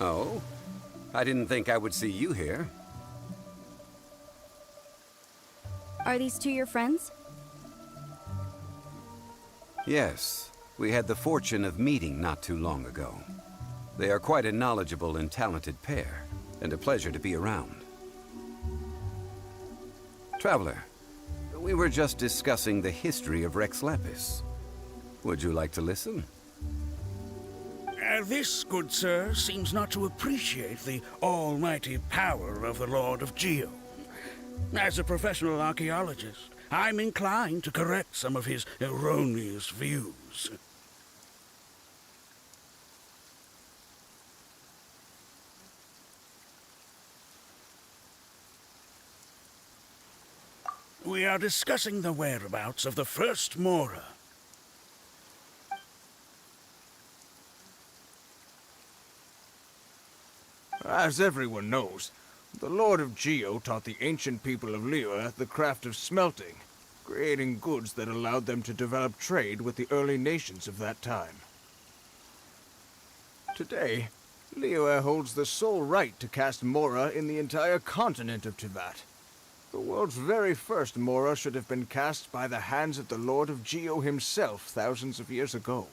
Oh? I didn't think I would see you here. Are these two your friends? Yes. We had the fortune of meeting not too long ago. They are quite a knowledgeable and talented pair, and a pleasure to be around. Traveler, we were just discussing the history of Rex Lapis. Would you like to listen? This, good sir, seems not to appreciate the almighty power of the Lord of Geo. As a professional archaeologist, I'm inclined to correct some of his erroneous views. We are discussing the whereabouts of the first Mora. As everyone knows, the Lord of Geo taught the ancient people of Liyue the craft of smelting, creating goods that allowed them to develop trade with the early nations of that time. Today, Liyue holds the sole right to cast Mora in the entire continent of Teyvat. The world's very first Mora should have been cast by the hands of the Lord of Geo himself thousands of years ago.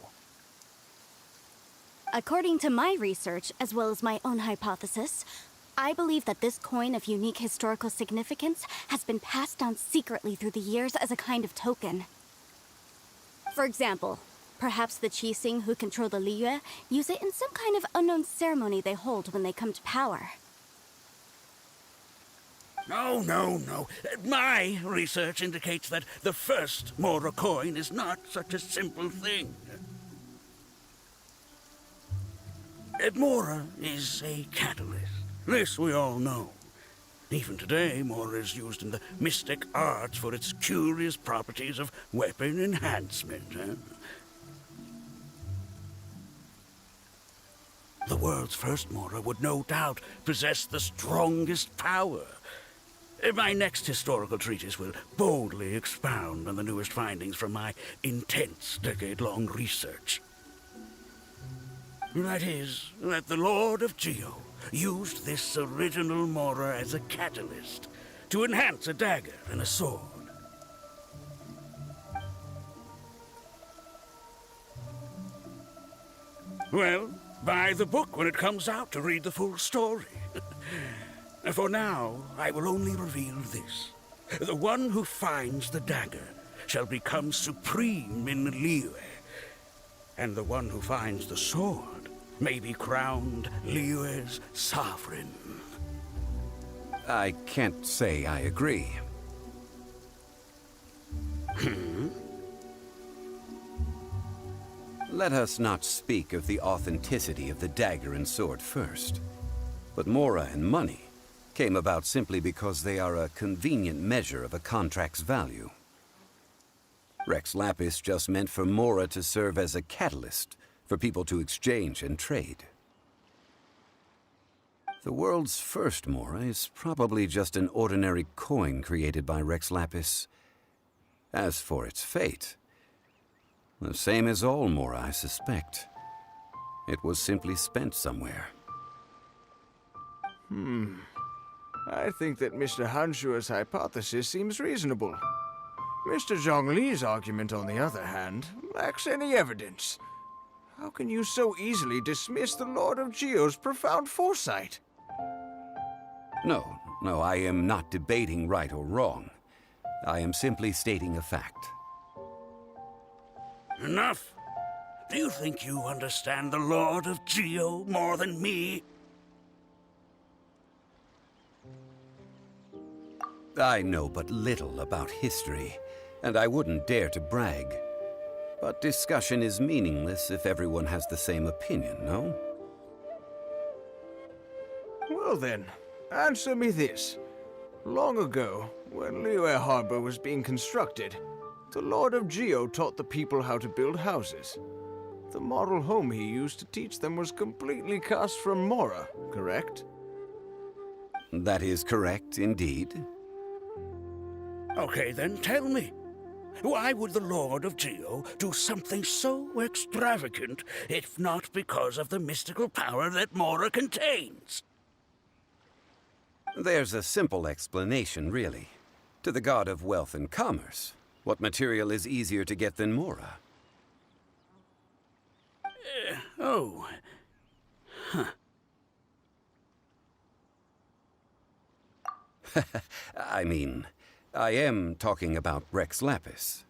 According to my research, as well as my own hypothesis, I believe that this coin of unique historical significance has been passed down secretly through the years as a kind of token. For example, perhaps the Qixing who control the Liyue use it in some kind of unknown ceremony they hold when they come to power. No. My research indicates that the first Mora coin is not such a simple thing. Mora is a catalyst. This we all know. Even today, Mora is used in the mystic arts for its curious properties of weapon enhancement. The world's first Mora would no doubt possess the strongest power. My next historical treatise will boldly expound on the newest findings from my intense decade-long research. That is, that the Lord of Geo used this original Mora as a catalyst to enhance a dagger and a sword. Well, buy the book when it comes out to read the full story. For now, I will only reveal this. The one who finds the dagger shall become supreme in Liyue, and the one who finds the sword may be crowned Liyue's sovereign. I can't say I agree. Let us not speak of the authenticity of the dagger and sword first. But Mora and money came about simply because they are a convenient measure of a contract's value. Rex Lapis just meant for Mora to serve as a catalyst for people to exchange and trade. The world's first Mora is probably just an ordinary coin created by Rex Lapis. As for its fate, the same as all Mora, I suspect. It was simply spent somewhere. I think that Mr. Hanshua's hypothesis seems reasonable. Mr. Zhongli's argument, on the other hand, lacks any evidence. How can you so easily dismiss the Lord of Geo's profound foresight? No, I am not debating right or wrong. I am simply stating a fact. Enough! Do you think you understand the Lord of Geo more than me? I know but little about history, and I wouldn't dare to brag. But discussion is meaningless if everyone has the same opinion, no? Well then, answer me this. Long ago, when Liyue Harbor was being constructed, the Lord of Geo taught the people how to build houses. The model home he used to teach them was completely cast from Mora, correct? That is correct, indeed. Okay, then tell me. Why would the Lord of Geo do something so extravagant if not because of the mystical power that Mora contains? There's a simple explanation, really. To the god of wealth and commerce, what material is easier to get than Mora? Oh. Huh. I mean, I am talking about Rex Lapis.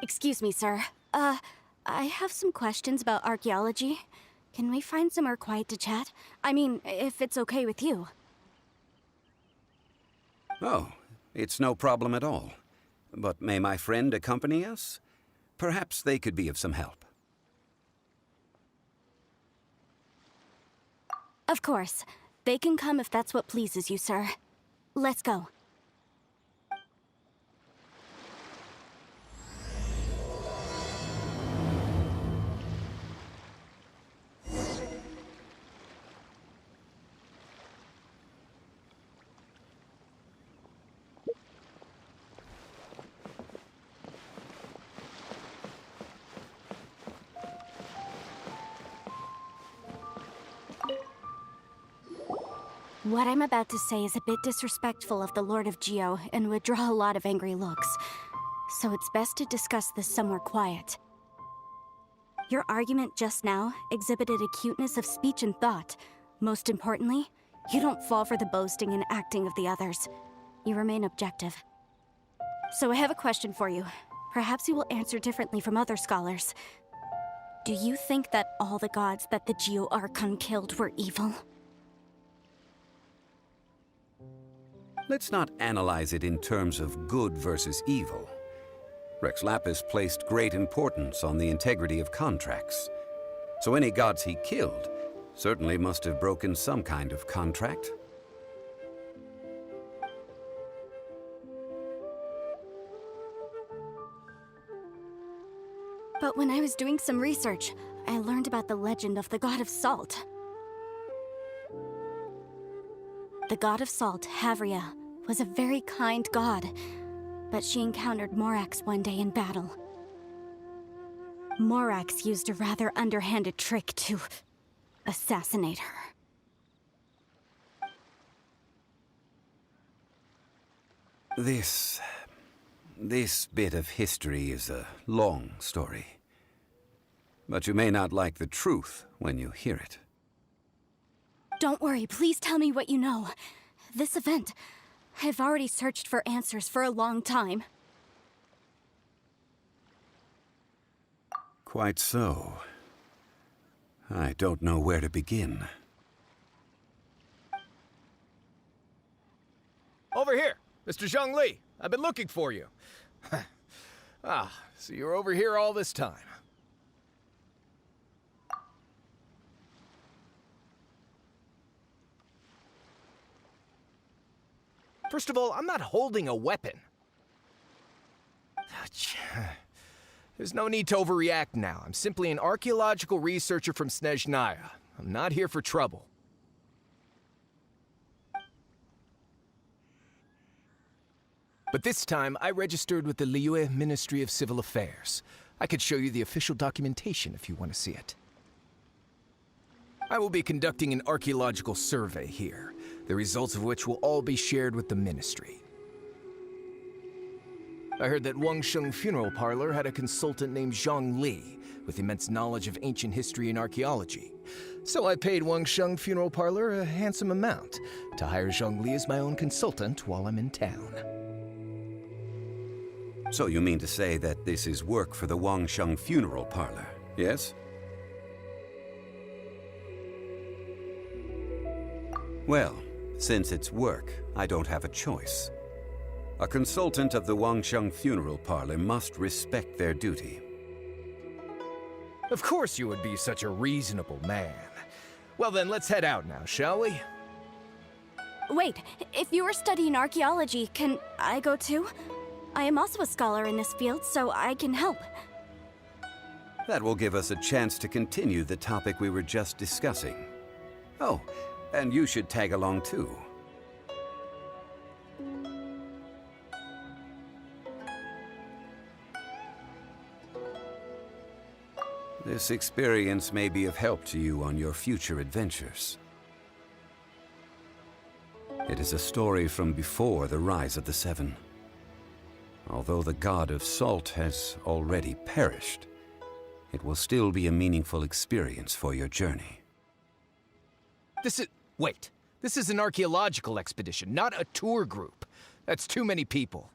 Excuse me, sir. I have some questions about archaeology. Can we find somewhere quiet to chat? I mean, if it's okay with you. Oh, it's no problem at all. But may my friend accompany us? Perhaps they could be of some help. Of course. They can come if that's what pleases you, sir. Let's go. What I'm about to say is a bit disrespectful of the Lord of Geo and would draw a lot of angry looks. So it's best to discuss this somewhere quiet. Your argument just now exhibited acuteness of speech and thought. Most importantly, you don't fall for the boasting and acting of the others. You remain objective. So I have a question for you. Perhaps you will answer differently from other scholars. Do you think that all the gods that the Geo Archon killed were evil? Let's not analyze it in terms of good versus evil. Rex Lapis placed great importance on the integrity of contracts. So any gods he killed certainly must have broken some kind of contract. But when I was doing some research, I learned about the legend of the god of salt. The god of salt, Havria, was a very kind god, but she encountered Morax one day in battle. Morax used a rather underhanded trick to assassinate her. This bit of history is a long story. But you may not like the truth when you hear it. Don't worry, please tell me what you know. This event, I've already searched for answers for a long time. Quite so. I don't know where to begin. Over here, Mr. Zhongli. I've been looking for you. So you're over here all this time. First of all, I'm not holding a weapon. There's no need to overreact now. I'm simply an archaeological researcher from Snezhnaya. I'm not here for trouble. But this time, I registered with the Liyue Ministry of Civil Affairs. I could show you the official documentation if you want to see it. I will be conducting an archaeological survey here, the results of which will all be shared with the Ministry. I heard that Wangsheng Funeral Parlor had a consultant named Zhongli with immense knowledge of ancient history and archaeology. So I paid Wangsheng Funeral Parlor a handsome amount to hire Zhongli as my own consultant while I'm in town. So you mean to say that this is work for the Wangsheng Funeral Parlor, yes? Well, since it's work, I don't have a choice. A consultant of the Wangsheng Funeral Parlor must respect their duty. Of course you would be such a reasonable man. Well then, let's head out now, shall we? Wait, if you were studying archaeology, can I go too? I am also a scholar in this field, so I can help. That will give us a chance to continue the topic we were just discussing. Oh, and you should tag along too. This experience may be of help to you on your future adventures. It is a story from before the rise of the Seven. Although the god of salt has already perished, it will still be a meaningful experience for your journey. Wait. This is an archaeological expedition, not a tour group. That's too many people.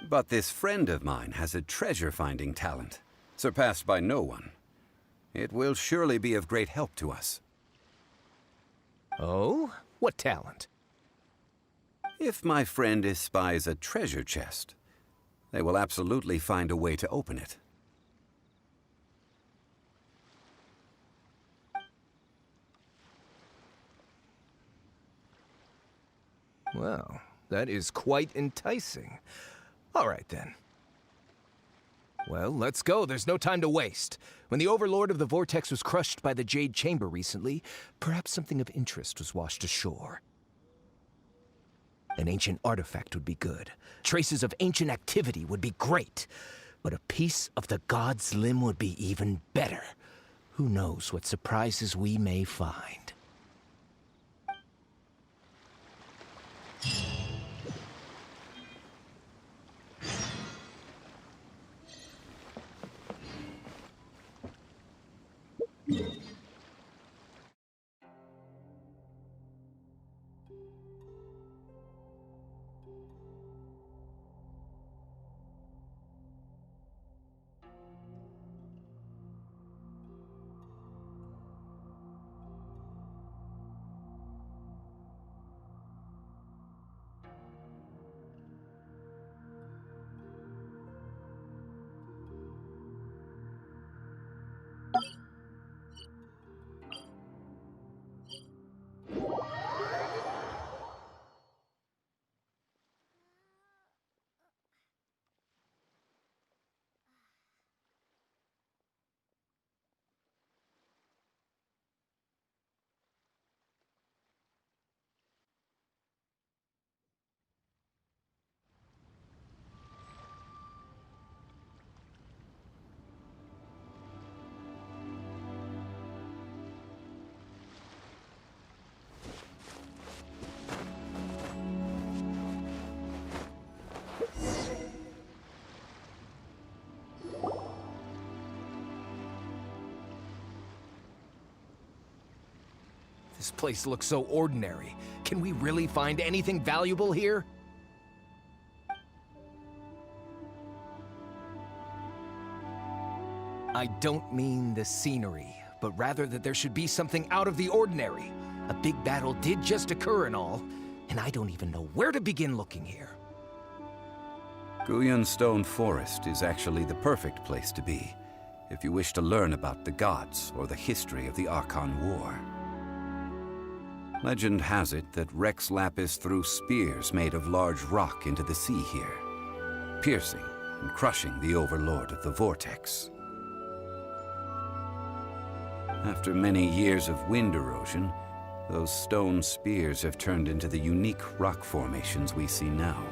But this friend of mine has a treasure-finding talent, surpassed by no one. It will surely be of great help to us. Oh? What talent? If my friend espies a treasure chest, they will absolutely find a way to open it. Well, that is quite enticing. All right, then. Well, let's go. There's no time to waste. When the Overlord of the Vortex was crushed by the Jade Chamber recently, perhaps something of interest was washed ashore. An ancient artifact would be good. Traces of ancient activity would be great. But a piece of the god's limb would be even better. Who knows what surprises we may find. This place looks so ordinary. Can we really find anything valuable here? I don't mean the scenery, but rather that there should be something out of the ordinary. A big battle did just occur and all, and I don't even know where to begin looking here. Guyan Stone Forest is actually the perfect place to be, if you wish to learn about the gods or the history of the Archon War. Legend has it that Rex Lapis threw spears made of large rock into the sea here, piercing and crushing the Overlord of the Vortex. After many years of wind erosion, those stone spears have turned into the unique rock formations we see now.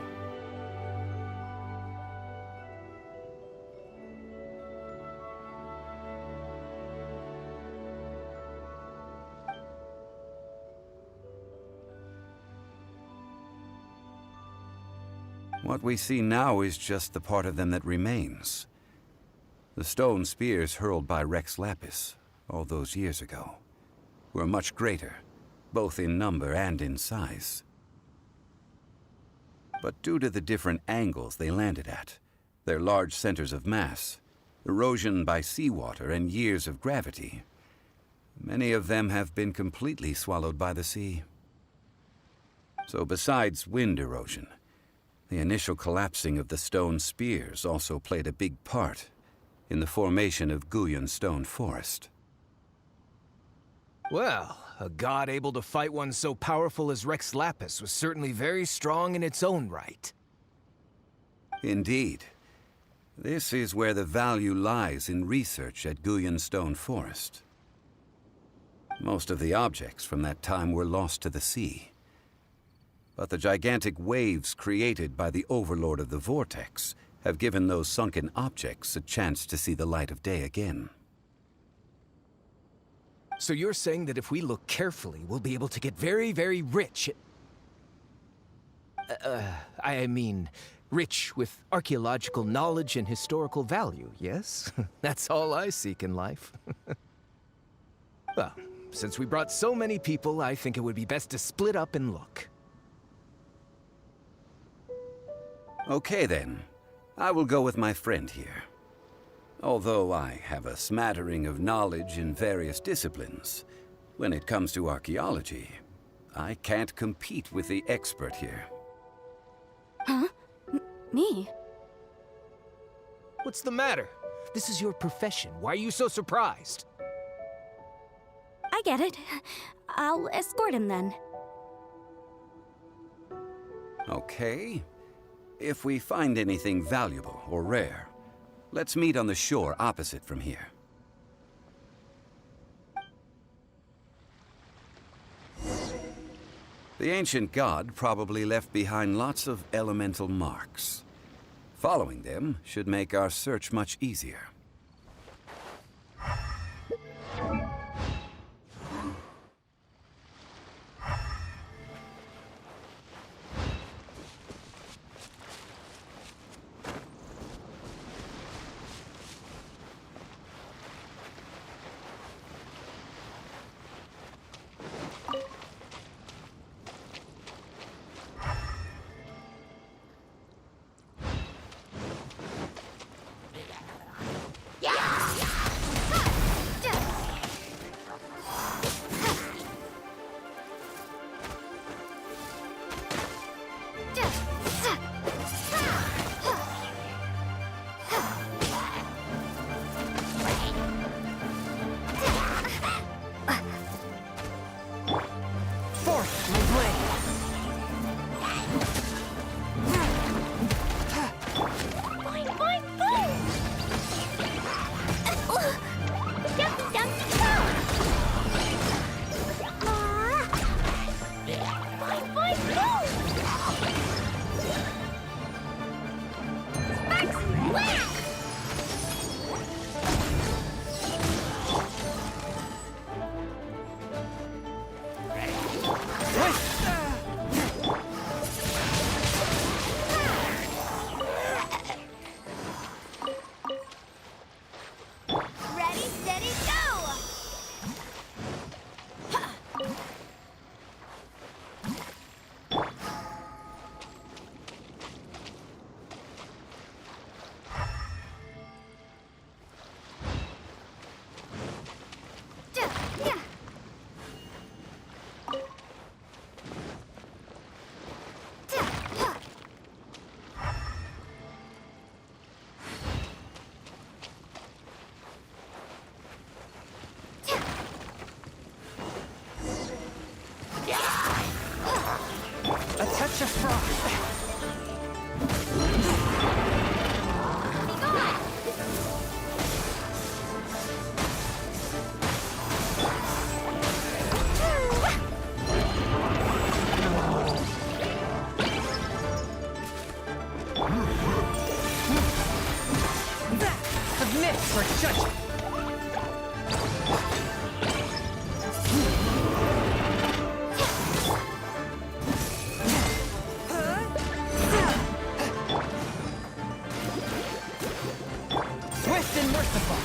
What we see now is just the part of them that remains. The stone spears hurled by Rex Lapis all those years ago were much greater, both in number and in size. But due to the different angles they landed at, their large centers of mass, erosion by seawater, and years of gravity, many of them have been completely swallowed by the sea. So besides wind erosion, the initial collapsing of the stone spears also played a big part in the formation of Guyan Stone Forest. Well, a god able to fight one so powerful as Rex Lapis was certainly very strong in its own right. Indeed. This is where the value lies in research at Guyan Stone Forest. Most of the objects from that time were lost to the sea. But the gigantic waves created by the Overlord of the Vortex have given those sunken objects a chance to see the light of day again. So you're saying that if we look carefully, we'll be able to get very, very rich I mean, rich with archaeological knowledge and historical value, yes? That's all I seek in life. Well, since we brought so many people, I think it would be best to split up and look. Okay then. I will go with my friend here. Although I have a smattering of knowledge in various disciplines, when it comes to archaeology, I can't compete with the expert here. Huh? Me? What's the matter? This is your profession. Why are you so surprised? I get it. I'll escort him then. Okay. If we find anything valuable or rare, let's meet on the shore opposite from here. The ancient god probably left behind lots of elemental marks. Following them should make our search much easier. A touch of frost. Submit for judgment. Swift and merciful.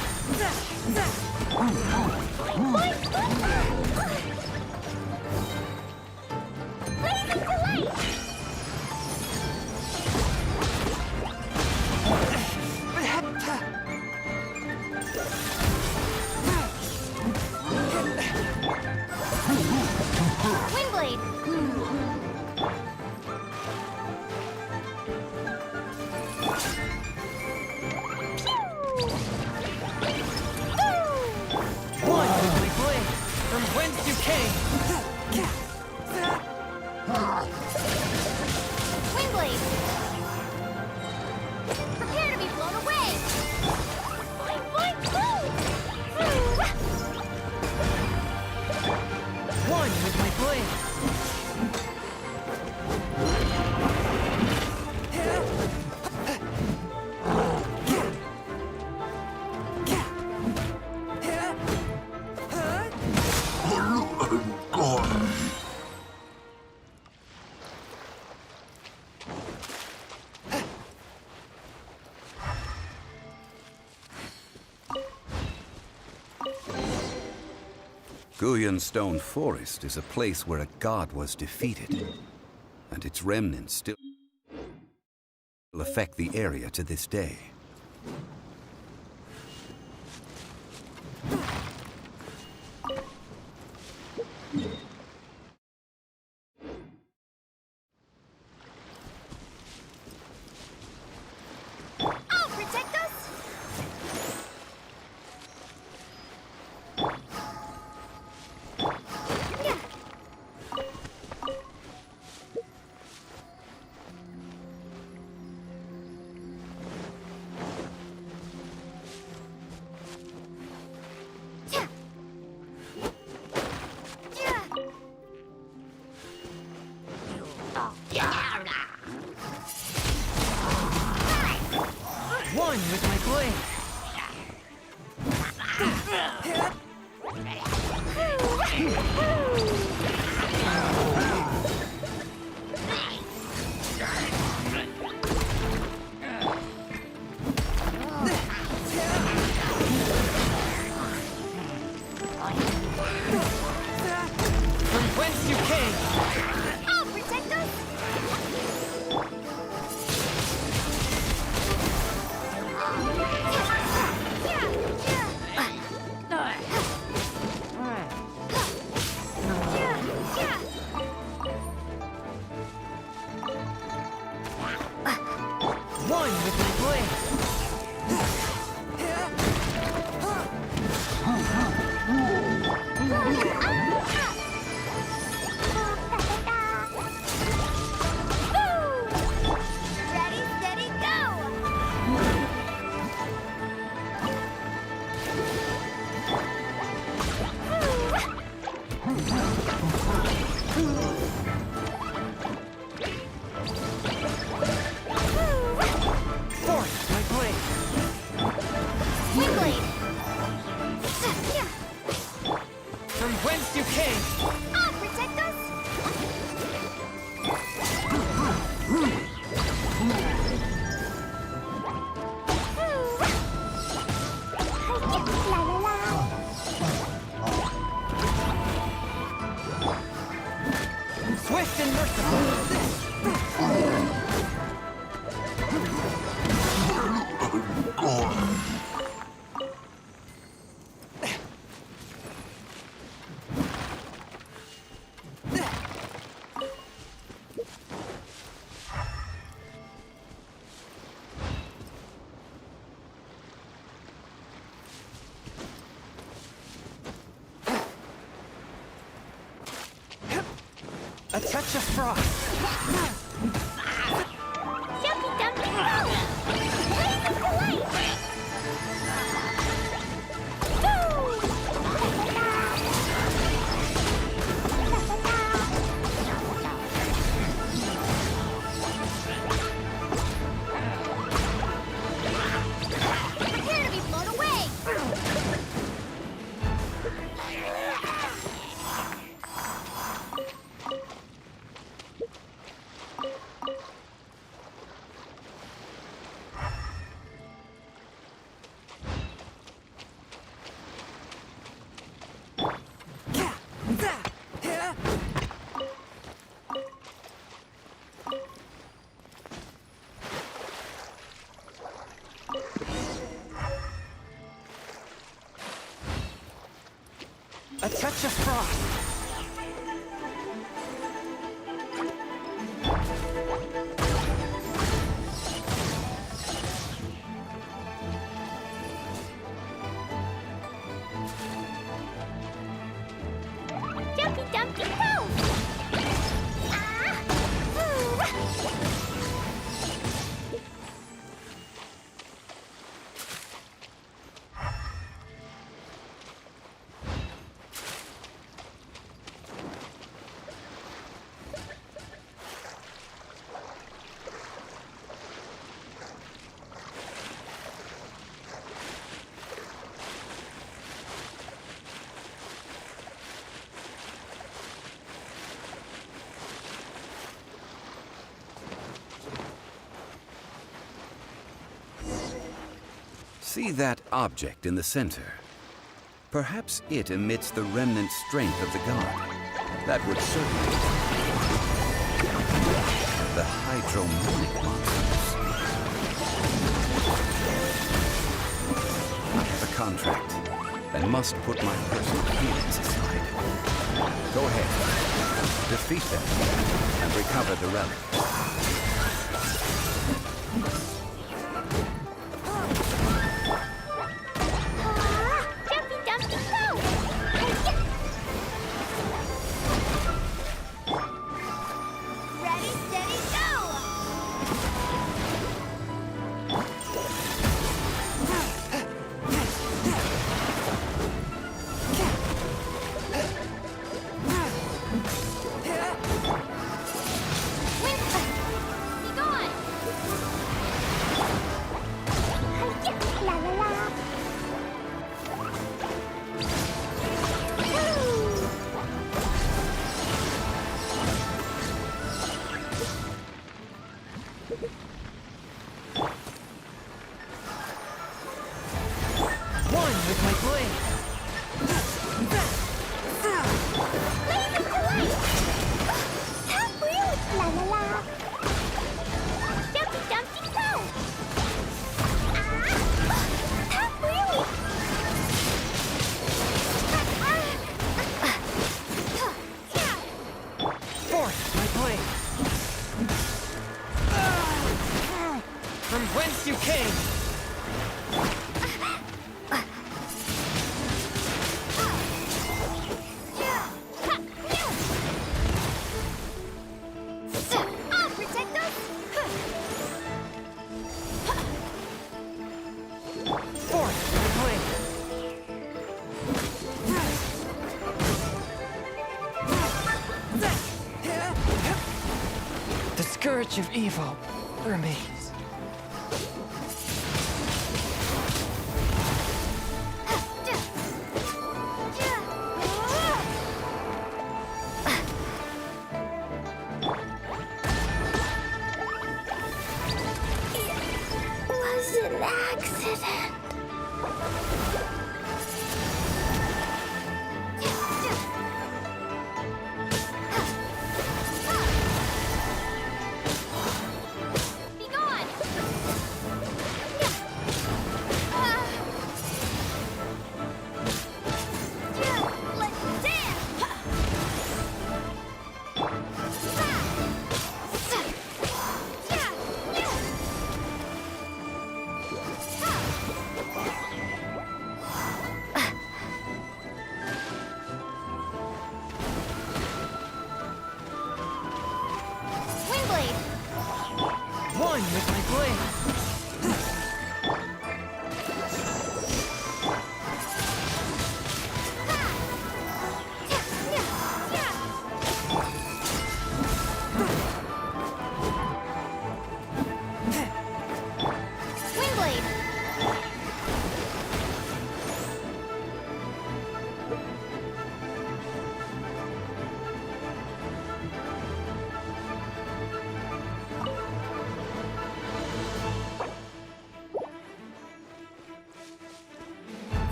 Guyan Stone Forest is a place where a god was defeated, and its remnants still affect the area to this day. I'll protect us! Yeah. Yeah. One with my blade. From whence you came. I'll protect us! One with my blade. Ready, steady, go! Forth my blade. Swing blade! From whence you came. I'll protect us! La la la! Swift and merciful. A touch of frost. Jumpy dumpy go! Blaze of delight! Prepare to be blown away! A touch of frost. Jumpy dumpy go! See that object in the center? Perhaps it emits the remnant strength of the god. That would certainly... The hydromonic monsters. I have a contract, and must put my personal feelings aside. Go ahead. Defeat them, and recover the relic. Scourge of evil remains. Was it an accident?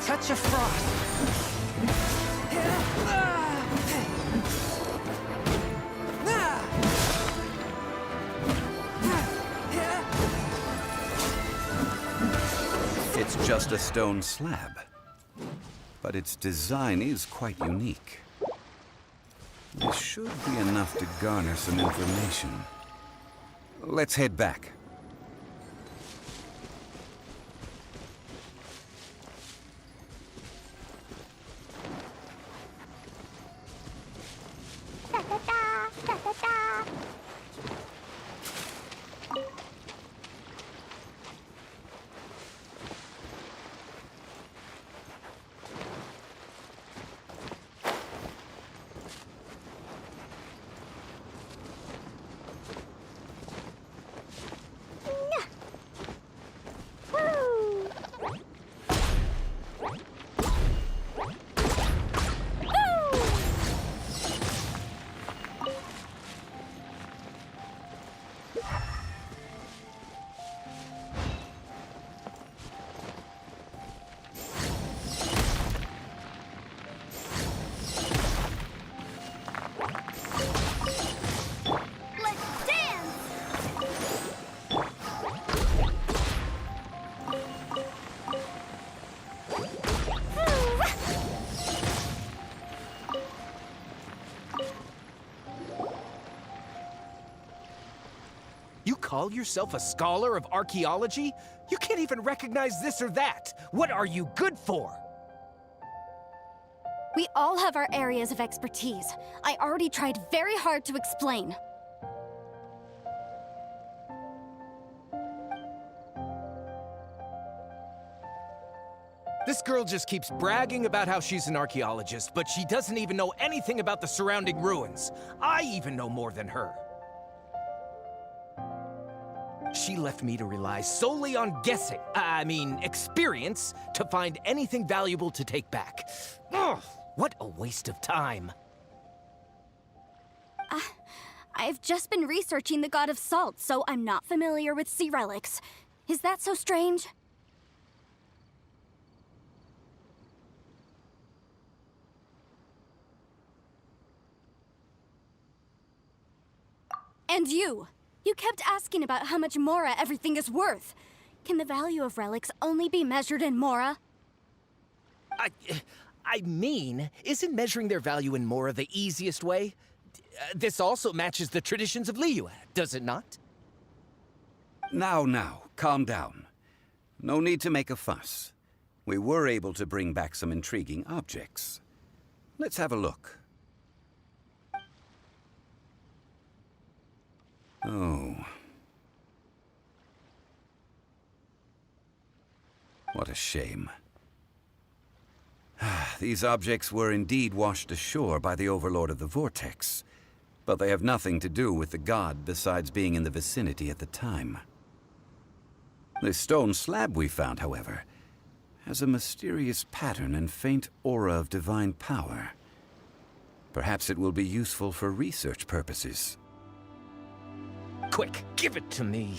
touch of frost. It's just a stone slab, but its design is quite unique. This should be enough to garner some information. Let's head back. You call yourself a scholar of archaeology? You can't even recognize this or that. What are you good for? We all have our areas of expertise. I already tried very hard to explain. This girl just keeps bragging about how she's an archaeologist, but she doesn't even know anything about the surrounding ruins. I even know more than her. She left me to rely solely on guessing, experience, to find anything valuable to take back. Ugh, what a waste of time. I've just been researching the God of Salt, so I'm not familiar with sea relics. Is that so strange? And you! You kept asking about how much Mora everything is worth. Can the value of relics only be measured in Mora? Isn't measuring their value in Mora the easiest way? This also matches the traditions of Liyue, does it not? Now, calm down. No need to make a fuss. We were able to bring back some intriguing objects. Let's have a look. Oh. What a shame. These objects were indeed washed ashore by the Overlord of the Vortex, but they have nothing to do with the god besides being in the vicinity at the time. The stone slab we found, however, has a mysterious pattern and faint aura of divine power. Perhaps it will be useful for research purposes. Quick, give it to me.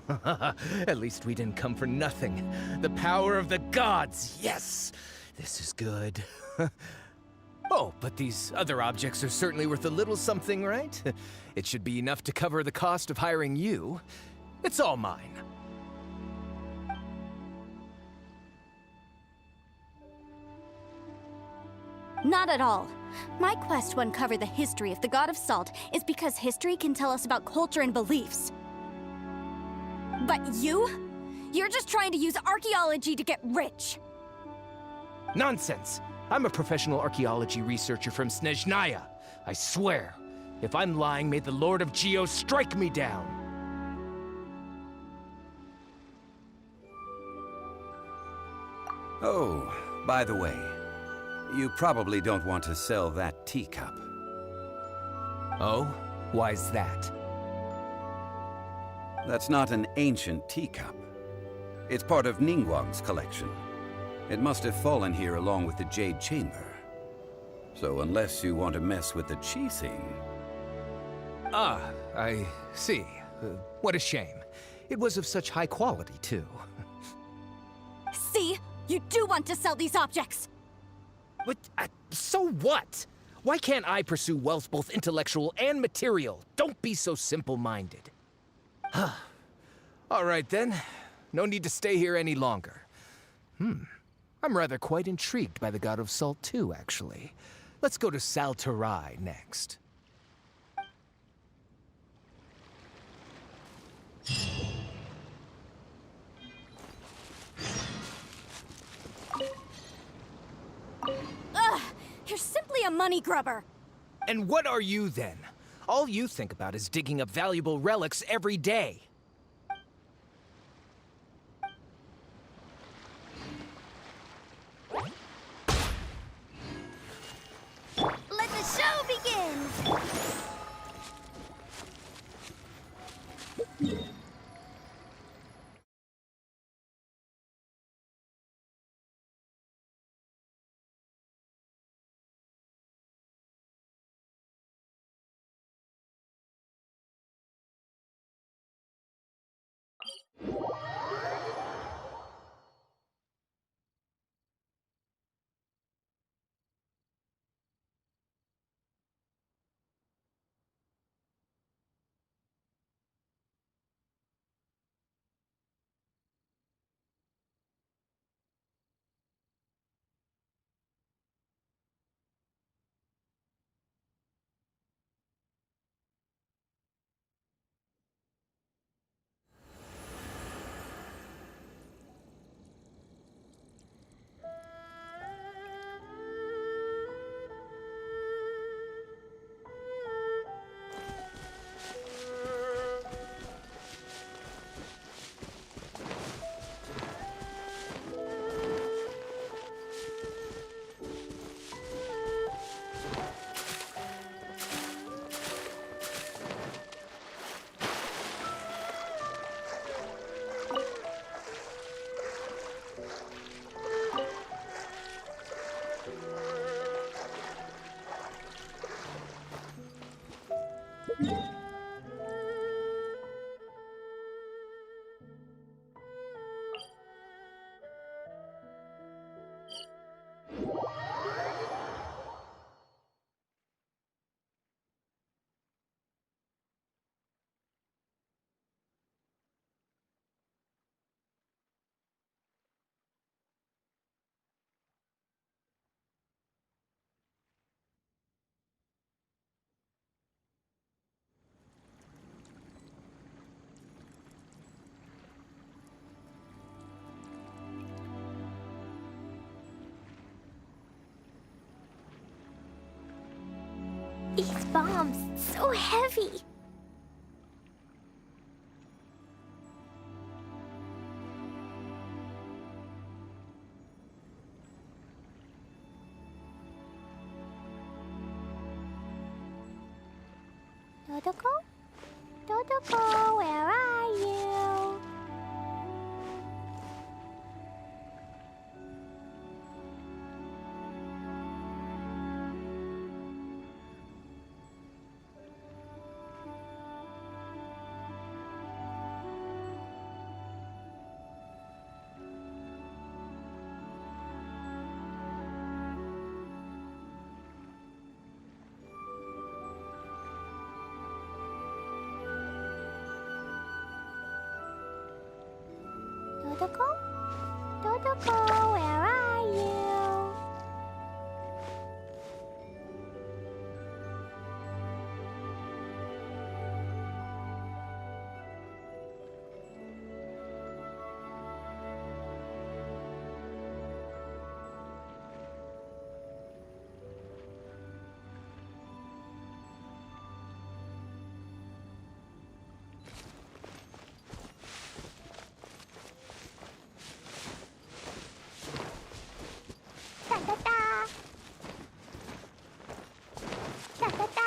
At least we didn't come for nothing. The power of the gods, yes! This is good. Oh, but these other objects are certainly worth a little something, right? It should be enough to cover the cost of hiring you. It's all mine. Not at all. My quest to uncover the history of the God of Salt is because history can tell us about culture and beliefs. But you? You're just trying to use archaeology to get rich. Nonsense! I'm a professional archaeology researcher from Snezhnaya. I swear, if I'm lying, may the Lord of Geo strike me down. Oh, by the way, you probably don't want to sell that teacup. Oh? Why's that? That's not an ancient teacup. It's part of Ningguang's collection. It must have fallen here along with the Jade Chamber. So unless you want to mess with the Qixing... Ah, I see. What a shame. It was of such high quality, too. You do want to sell these objects! But, so what? Why can't I pursue wealth both intellectual and material? Don't be so simple-minded. All right, then. No need to stay here any longer. I'm rather quite intrigued by the God of Salt too, actually. Let's go to Saltarai next. Ugh! You're simply a money grubber! And what are you, then? All you think about is digging up valuable relics every day. Let the show begin! These bombs, so heavy. Dodoko? Dodoko, where are you? Dodoko? Dodoko, where are you? Da-da-da. Da-da-da. Da-da-da.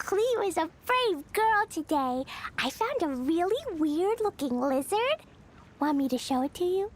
Cleo is a brave girl today. I found a really weird-looking lizard. Want me to show it to you?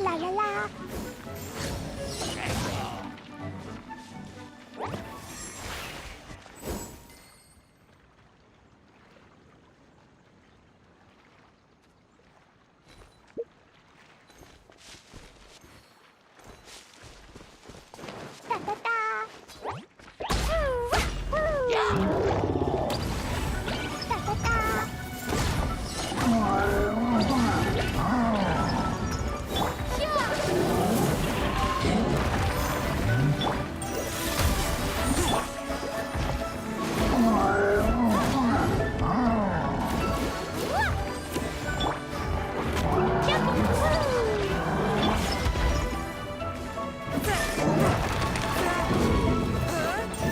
La la la. Da da da. Da da da.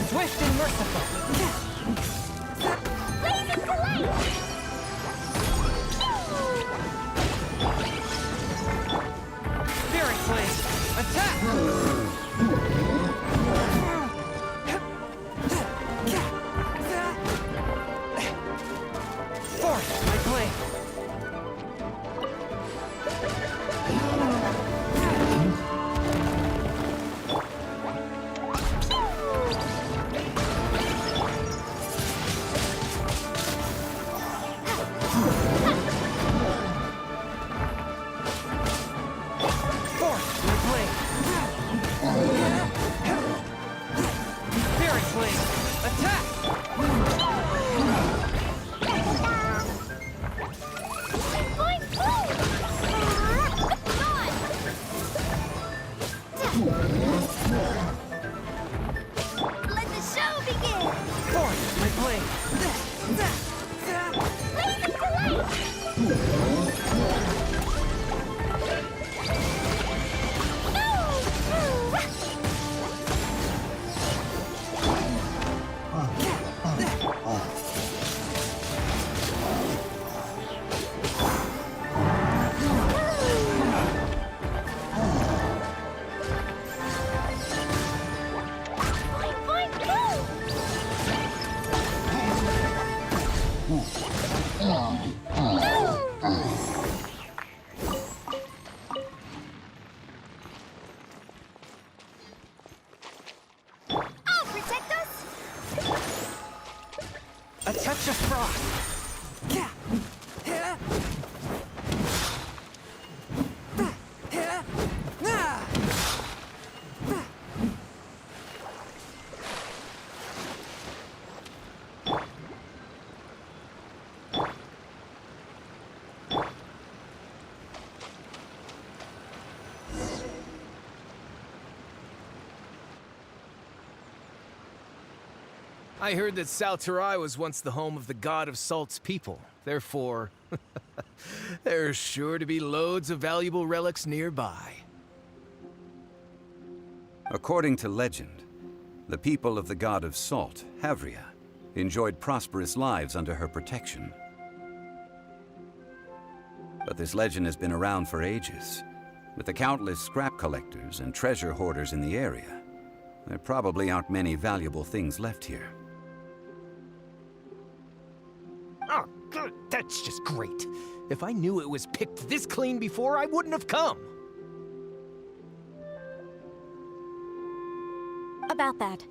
Swift and merciful. Blazing polite. Spirit Blade. Attack! Force my blade. Force my blade. Spirit Blade. Attack! Boing, boing. Let the show begin. Force my blade. Blazing polite. Boing, boing, boing. I'll protect us. A touch of frost. I heard that Salterai was once the home of the god of Salt's people. Therefore, there's sure to be loads of valuable relics nearby. According to legend, the people of the god of Salt, Havria, enjoyed prosperous lives under her protection. But this legend has been around for ages. With the countless scrap collectors and treasure hoarders in the area, there probably aren't many valuable things left here. Oh, good. That's just great. If I knew it was picked this clean before, I wouldn't have come. About that,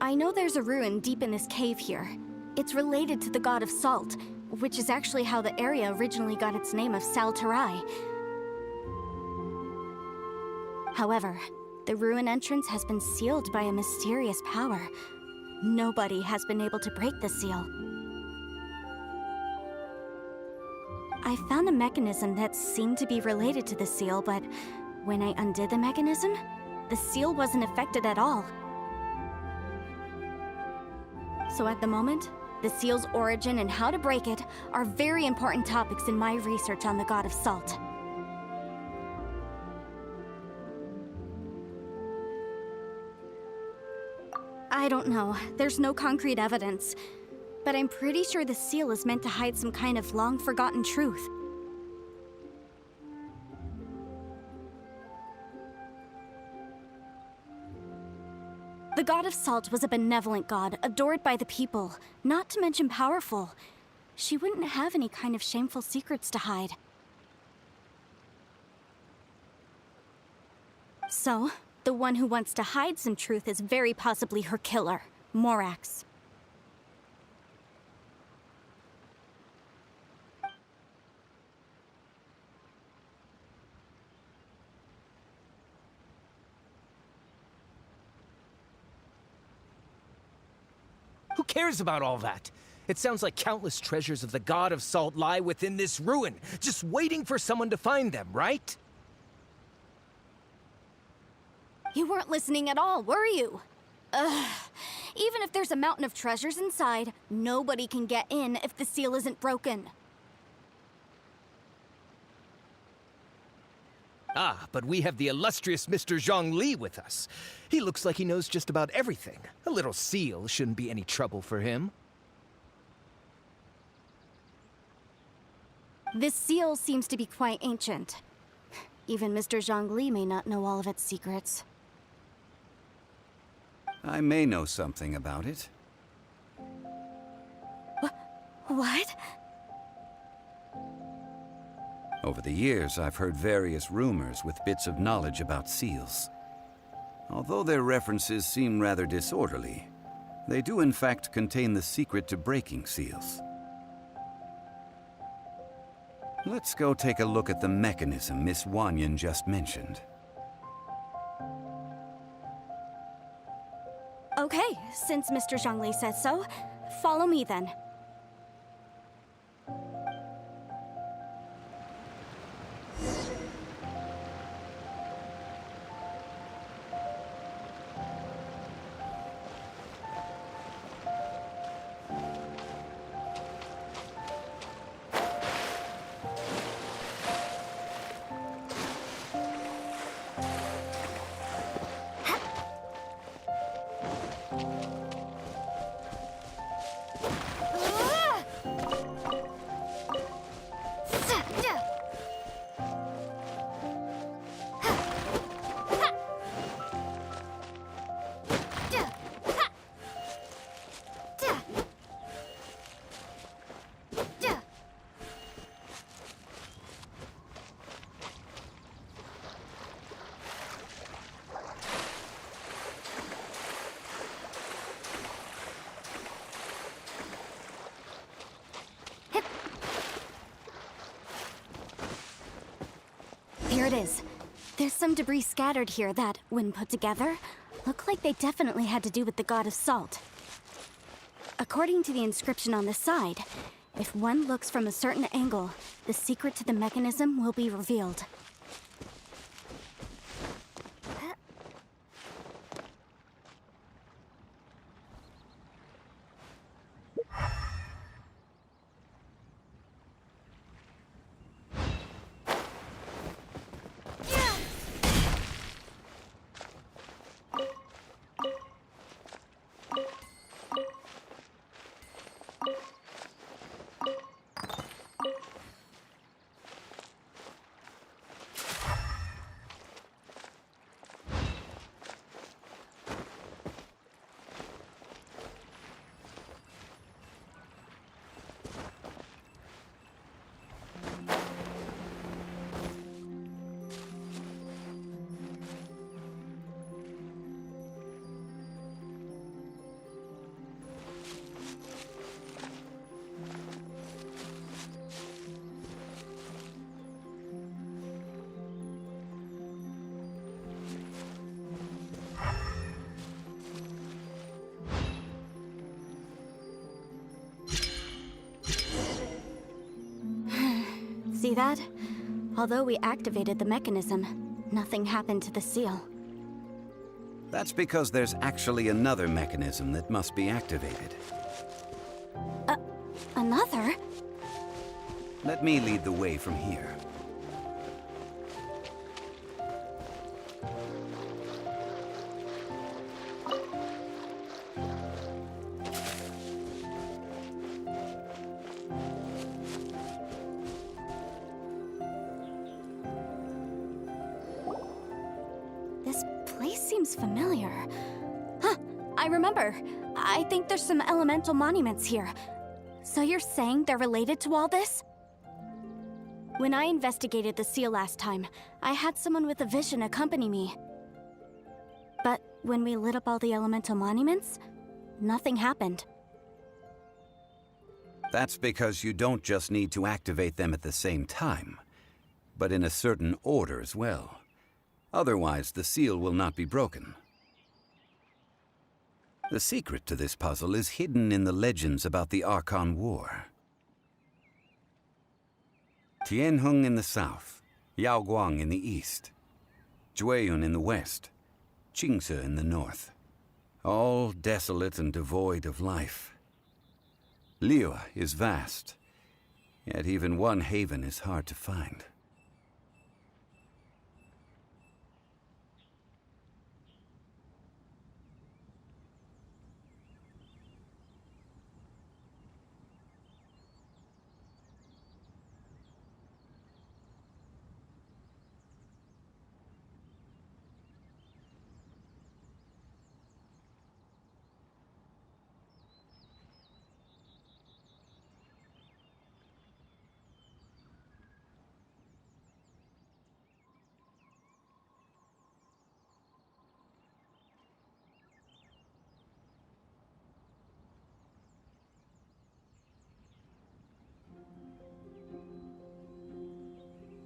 I know there's a ruin deep in this cave here. It's related to the god of Salt, which is actually how the area originally got its name of Salterai. However, The ruin entrance has been sealed by a mysterious power. Nobody has been able to break the seal. I found a mechanism that seemed to be related to the seal, but when I undid the mechanism, the seal wasn't affected at all. So at the moment, the seal's origin and how to break it are very important topics in my research on the God of Salt. I don't know. There's no concrete evidence. But I'm pretty sure the seal is meant to hide some kind of long-forgotten truth. The God of Salt was a benevolent god, adored by the people, not to mention powerful. She wouldn't have any kind of shameful secrets to hide. So, the one who wants to hide some truth is very possibly her killer, Morax. Who cares about all that? It sounds like countless treasures of the God of Salt lie within this ruin, just waiting for someone to find them, right? You weren't listening at all, were you? Ugh. Even if there's a mountain of treasures inside, nobody can get in if the seal isn't broken. Ah, but we have the illustrious Mr. Zhongli with us. He looks like he knows just about everything. A little seal shouldn't be any trouble for him. This seal seems to be quite ancient. Even Mr. Zhongli may not know all of its secrets. I may know something about it. What? Over the years, I've heard various rumors with bits of knowledge about seals. Although their references seem rather disorderly, they do in fact contain the secret to breaking seals. Let's go take a look at the mechanism Miss Wanyan just mentioned. Okay, since Mr. Zhongli says so, follow me then. Here it is. There's some debris scattered here that, when put together, look like they definitely had to do with the God of Salt. According to the inscription on the side, if one looks from a certain angle, the secret to the mechanism will be revealed. See that? Although we activated the mechanism, nothing happened to the seal. That's because there's actually another mechanism that must be activated. Another? Let me lead the way from here. This place seems familiar. Huh, I remember. I think there's some elemental monuments here. So you're saying they're related to all this? When I investigated the seal last time, I had someone with a vision accompany me. But when we lit up all the elemental monuments, nothing happened. That's because you don't just need to activate them at the same time, but in a certain order as well. Otherwise, the seal will not be broken. The secret to this puzzle is hidden in the legends about the Archon War. Tianheng in the south, Yaoguang in the east, Jueyun in the west, Qingce in the north. All desolate and devoid of life. Liyue is vast, yet even one haven is hard to find.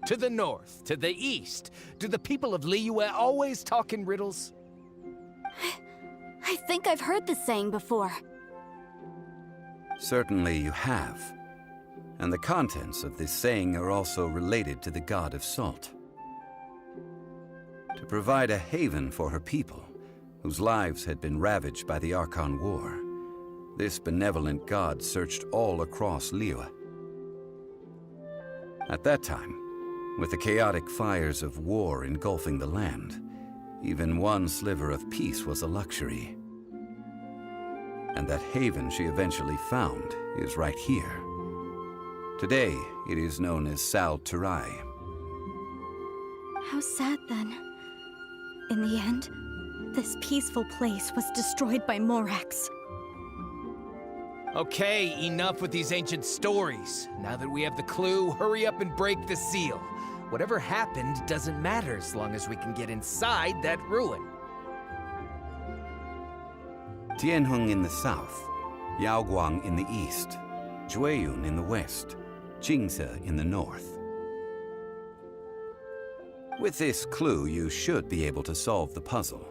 To the north, to the east. Do the people of Liyue always talk in riddles? I think I've heard this saying before. Certainly you have. And the contents of this saying are also related to the god of salt. To provide a haven for her people, whose lives had been ravaged by the Archon War, this benevolent god searched all across Liyue. At that time, with the chaotic fires of war engulfing the land, even one sliver of peace was a luxury. And that haven she eventually found is right here. Today, it is known as Sal Turai. How sad then. In the end, this peaceful place was destroyed by Morax. Okay, enough with these ancient stories. Now that we have the clue, hurry up and break the seal. Whatever happened doesn't matter as long as we can get inside that ruin. Tianheng in the south, Yaoguang in the east, Jueyun in the west, Qingce in the north. With this clue, you should be able to solve the puzzle.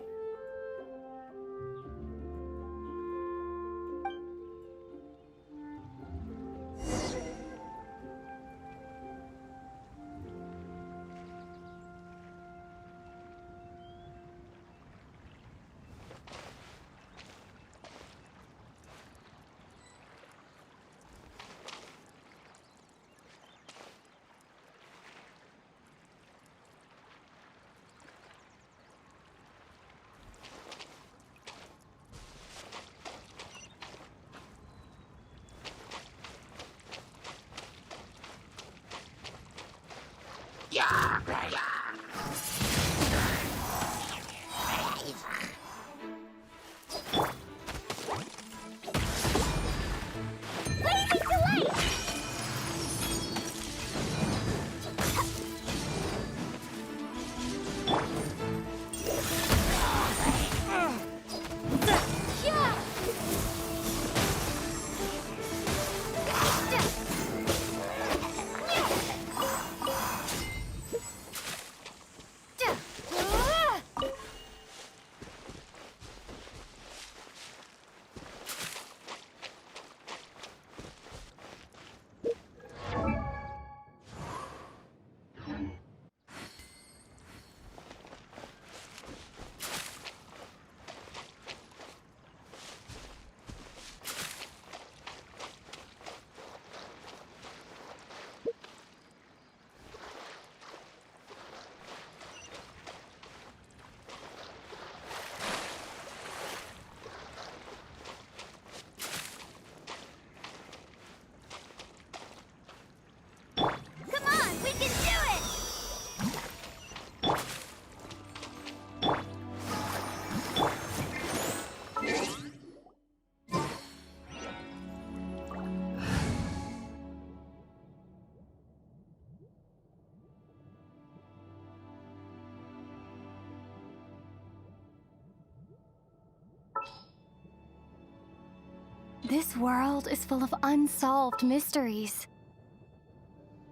This world is full of unsolved mysteries.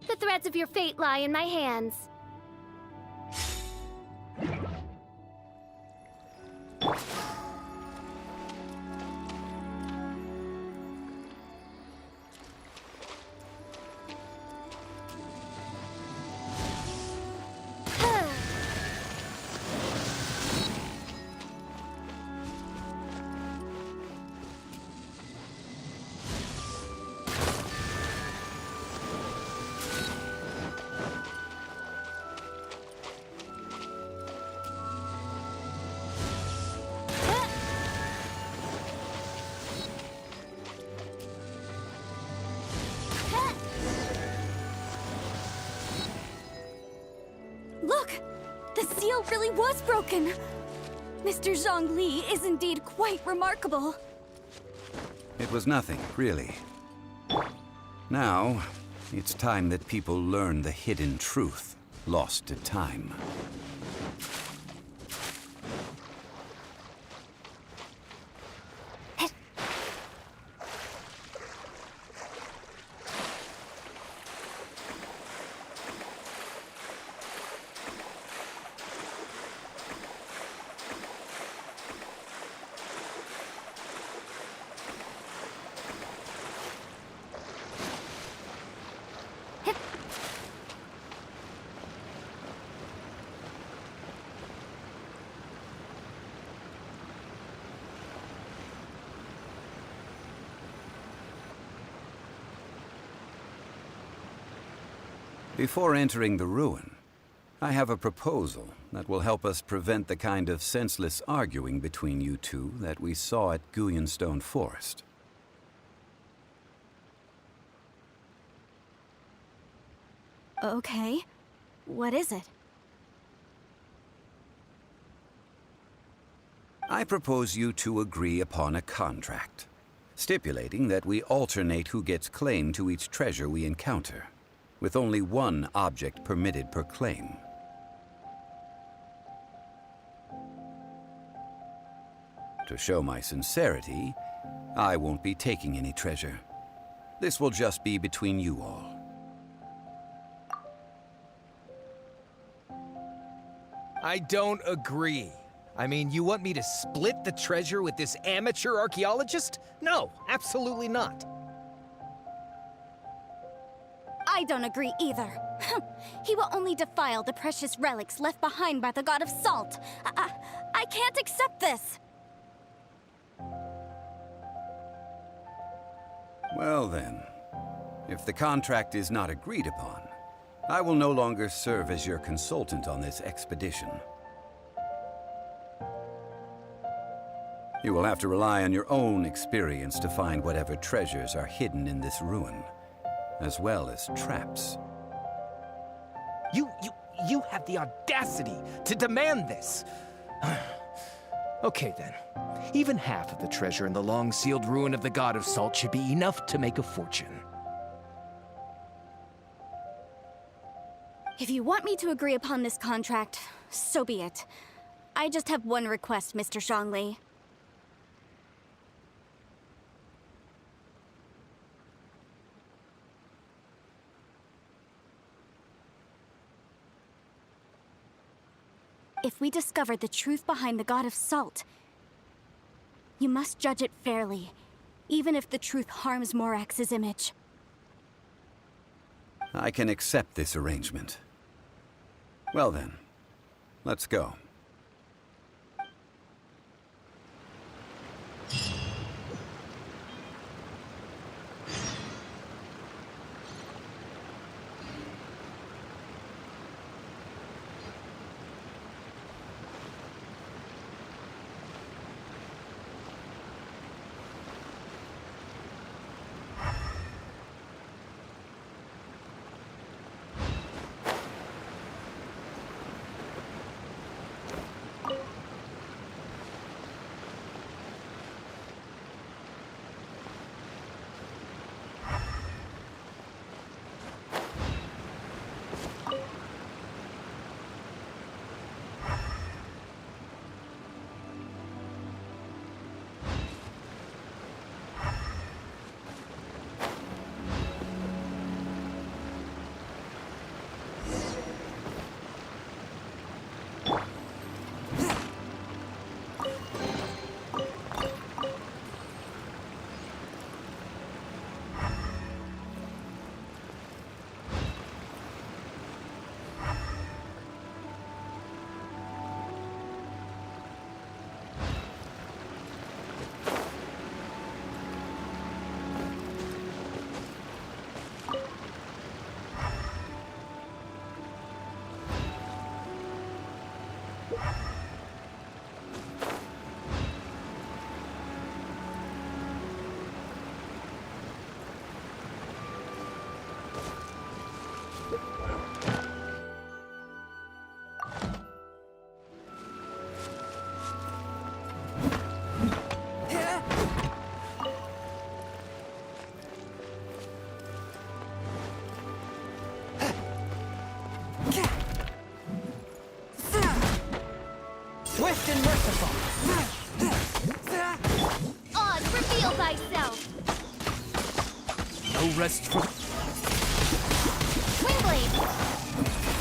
The threads of your fate lie in my hands. Look! The seal really was broken! Mr. Zhongli is indeed quite remarkable. It was nothing, really. Now, it's time that people learn the hidden truth lost to time. Before entering the ruin, I have a proposal that will help us prevent the kind of senseless arguing between you two that we saw at Guyenstone Forest. Okay. What is it? I propose you two agree upon a contract, stipulating that we alternate who gets claim to each treasure we encounter, with only one object permitted per claim. To show my sincerity, I won't be taking any treasure. This will just be between you all. I don't agree. I mean, you want me to split the treasure with this amateur archaeologist? No, absolutely not. I don't agree either. He will only defile the precious relics left behind by the god of salt. I can't accept this! Well then, if the contract is not agreed upon, I will no longer serve as your consultant on this expedition. You will have to rely on your own experience to find whatever treasures are hidden in this ruin, as well as traps. You have the audacity to demand this! Okay then. Even half of the treasure in the long-sealed ruin of the God of Salt should be enough to make a fortune. If you want me to agree upon this contract, so be it. I just have one request, Mr. Zhongli. If we discover the truth behind the God of Salt, you must judge it fairly, even if the truth harms Morax's image. I can accept this arrangement. Well then, let's go. Swift and merciful. Oz, reveal thyself! No rest for... Windblade!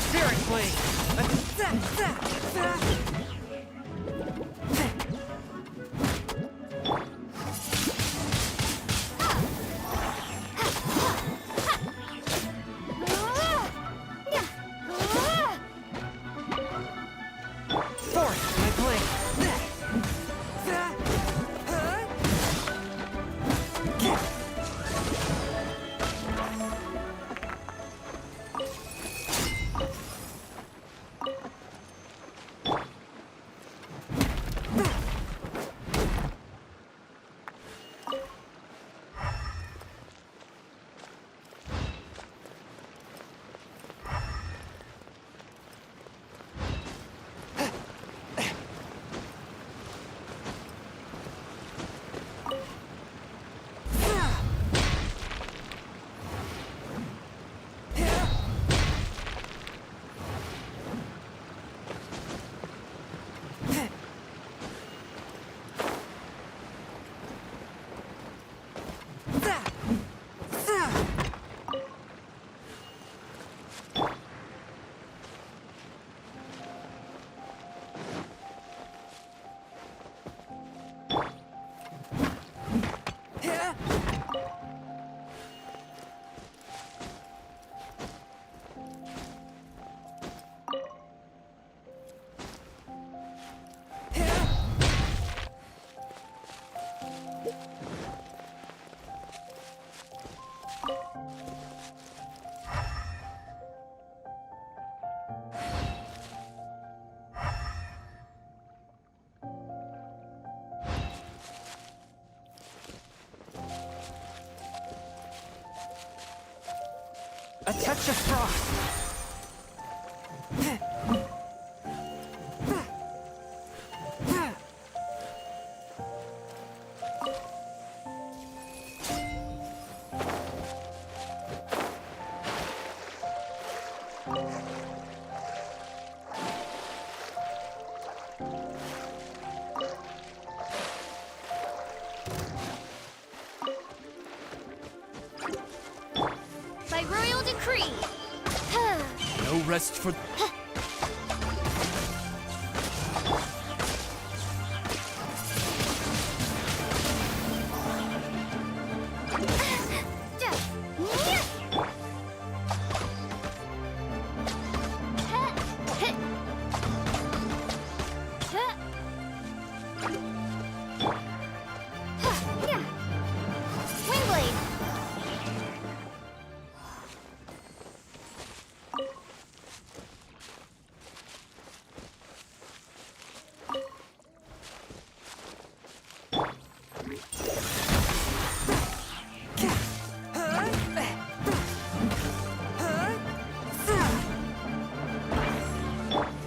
Spirit blade. Force my blade. A touch of frost. By royal decree! No rest for... Windblade!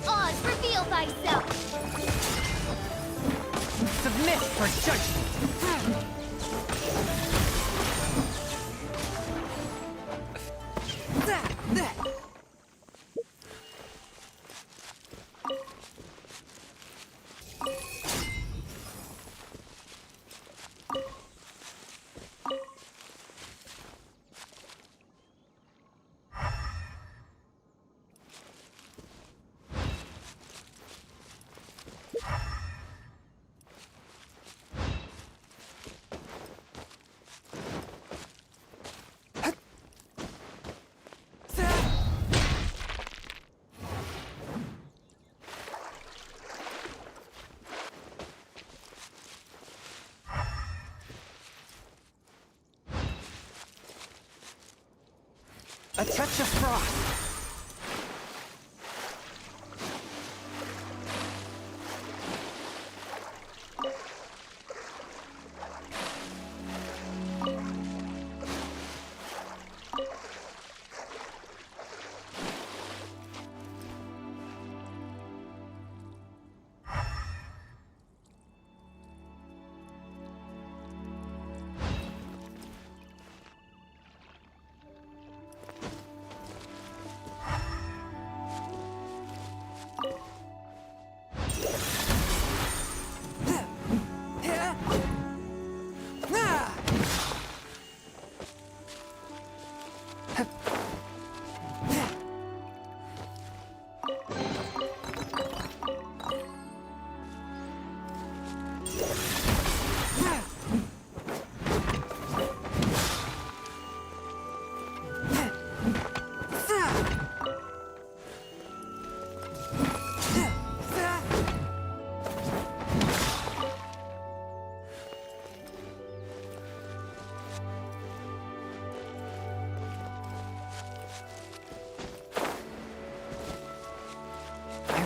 Oz, reveal thyself! Submit for judgment. A touch of frost.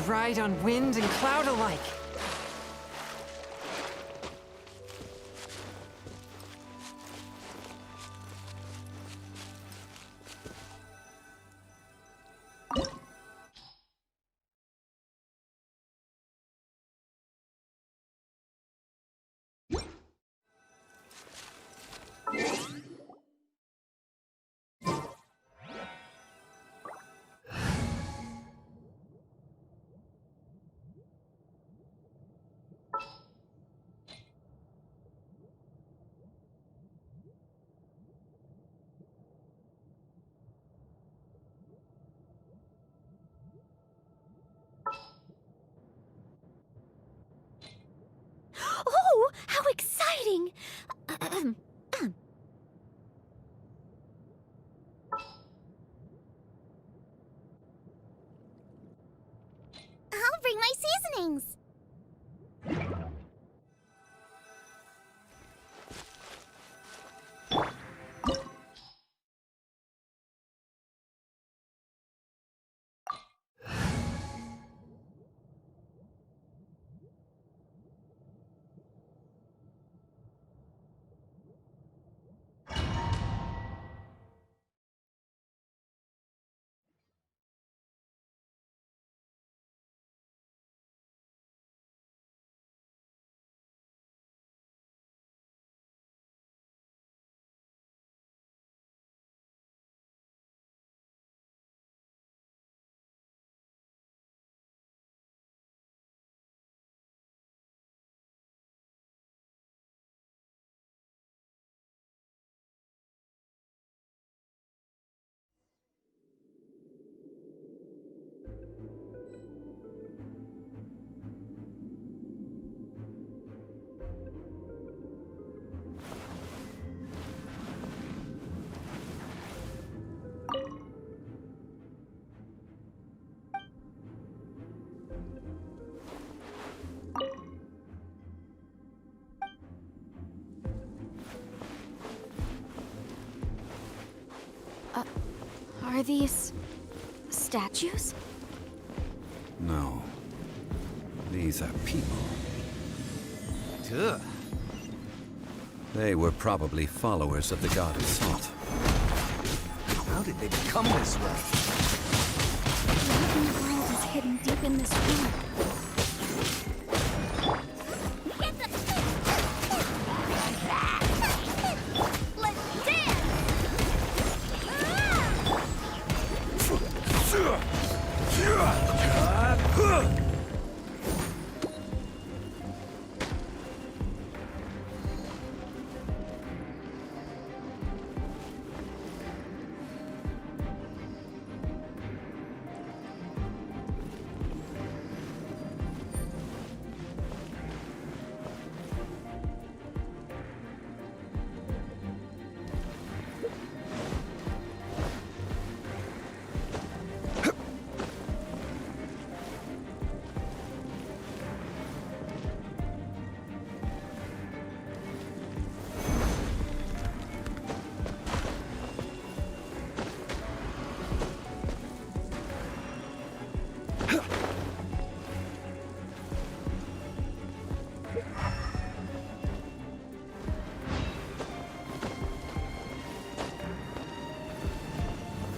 ride on wind and cloud alike. Oh, how exciting! I'll bring my seasonings. Are these statues? No. These are people. Ugh. They were probably followers of the god of salt. How did they become this way? What in the world is hidden deep in this room? Let's dance!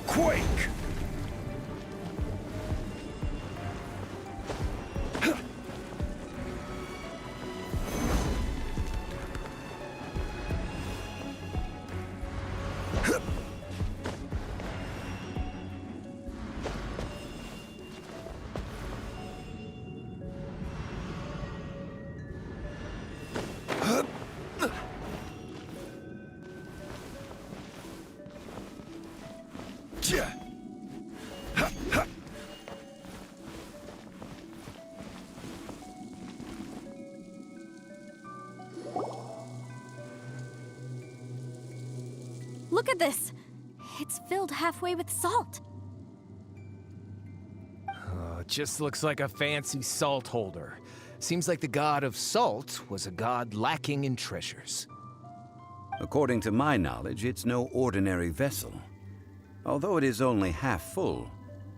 Quake! Look at this! It's filled halfway with salt. It just looks like a fancy salt holder. Seems like the god of salt was a god lacking in treasures. According to my knowledge, it's no ordinary vessel. Although it is only half full,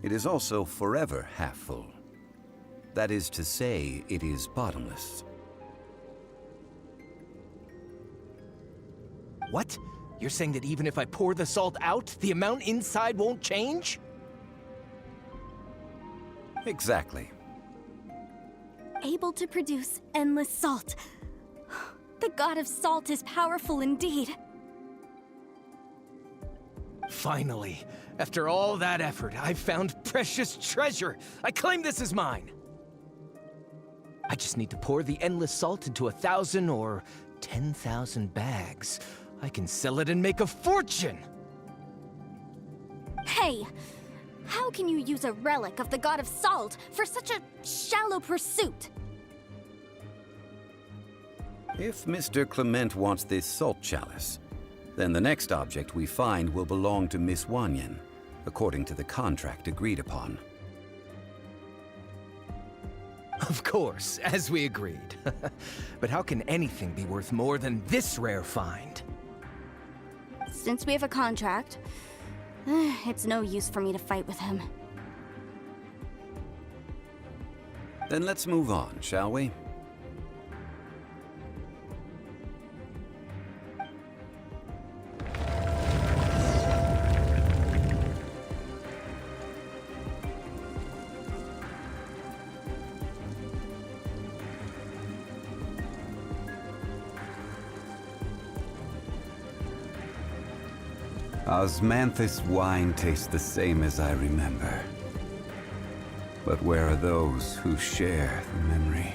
it is also forever half full. That is to say, it is bottomless. What? You're saying that even if I pour the salt out, the amount inside won't change? Exactly. Able to produce endless salt. The god of salt is powerful indeed. Finally, after all that effort, I've found precious treasure. I claim this as mine. I just need to pour the endless salt into 1,000 or 10,000 bags. I can sell it and make a fortune! Hey! How can you use a relic of the god of salt for such a shallow pursuit? If Mr. Clement wants this salt chalice, then the next object we find will belong to Miss Wanyan, according to the contract agreed upon. Of course, as we agreed. But how can anything be worth more than this rare find? Since we have a contract, it's no use for me to fight with him. Then let's move on, shall we? Osmanthus wine tastes the same as I remember. But where are those who share the memory?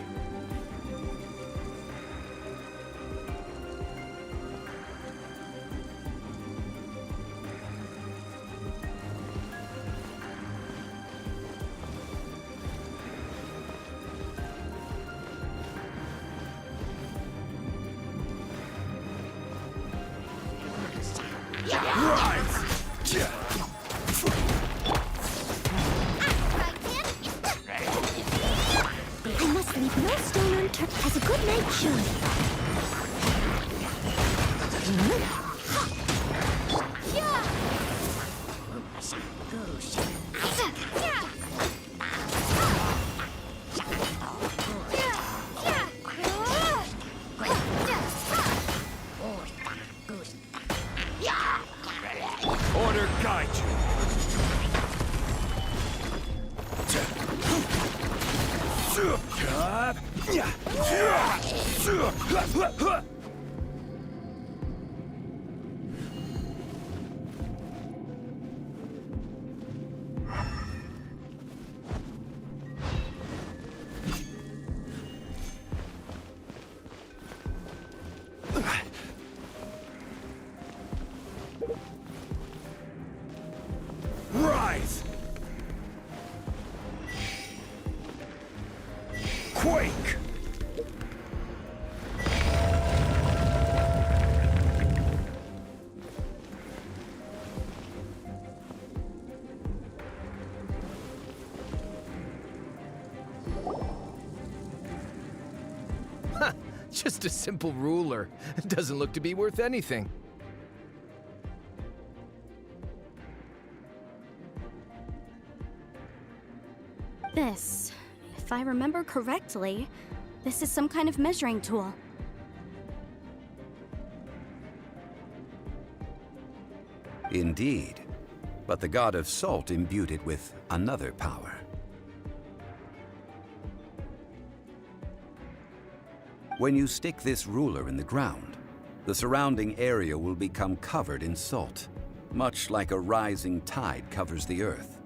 I must leave no stone unturned as a good knight should. Order guide you. Rise! Quake! Huh, just a simple ruler. It doesn't look to be worth anything. This, if I remember correctly, this is some kind of measuring tool. Indeed. But the god of salt imbued it with another power. When you stick this ruler in the ground, the surrounding area will become covered in salt, much like a rising tide covers the earth.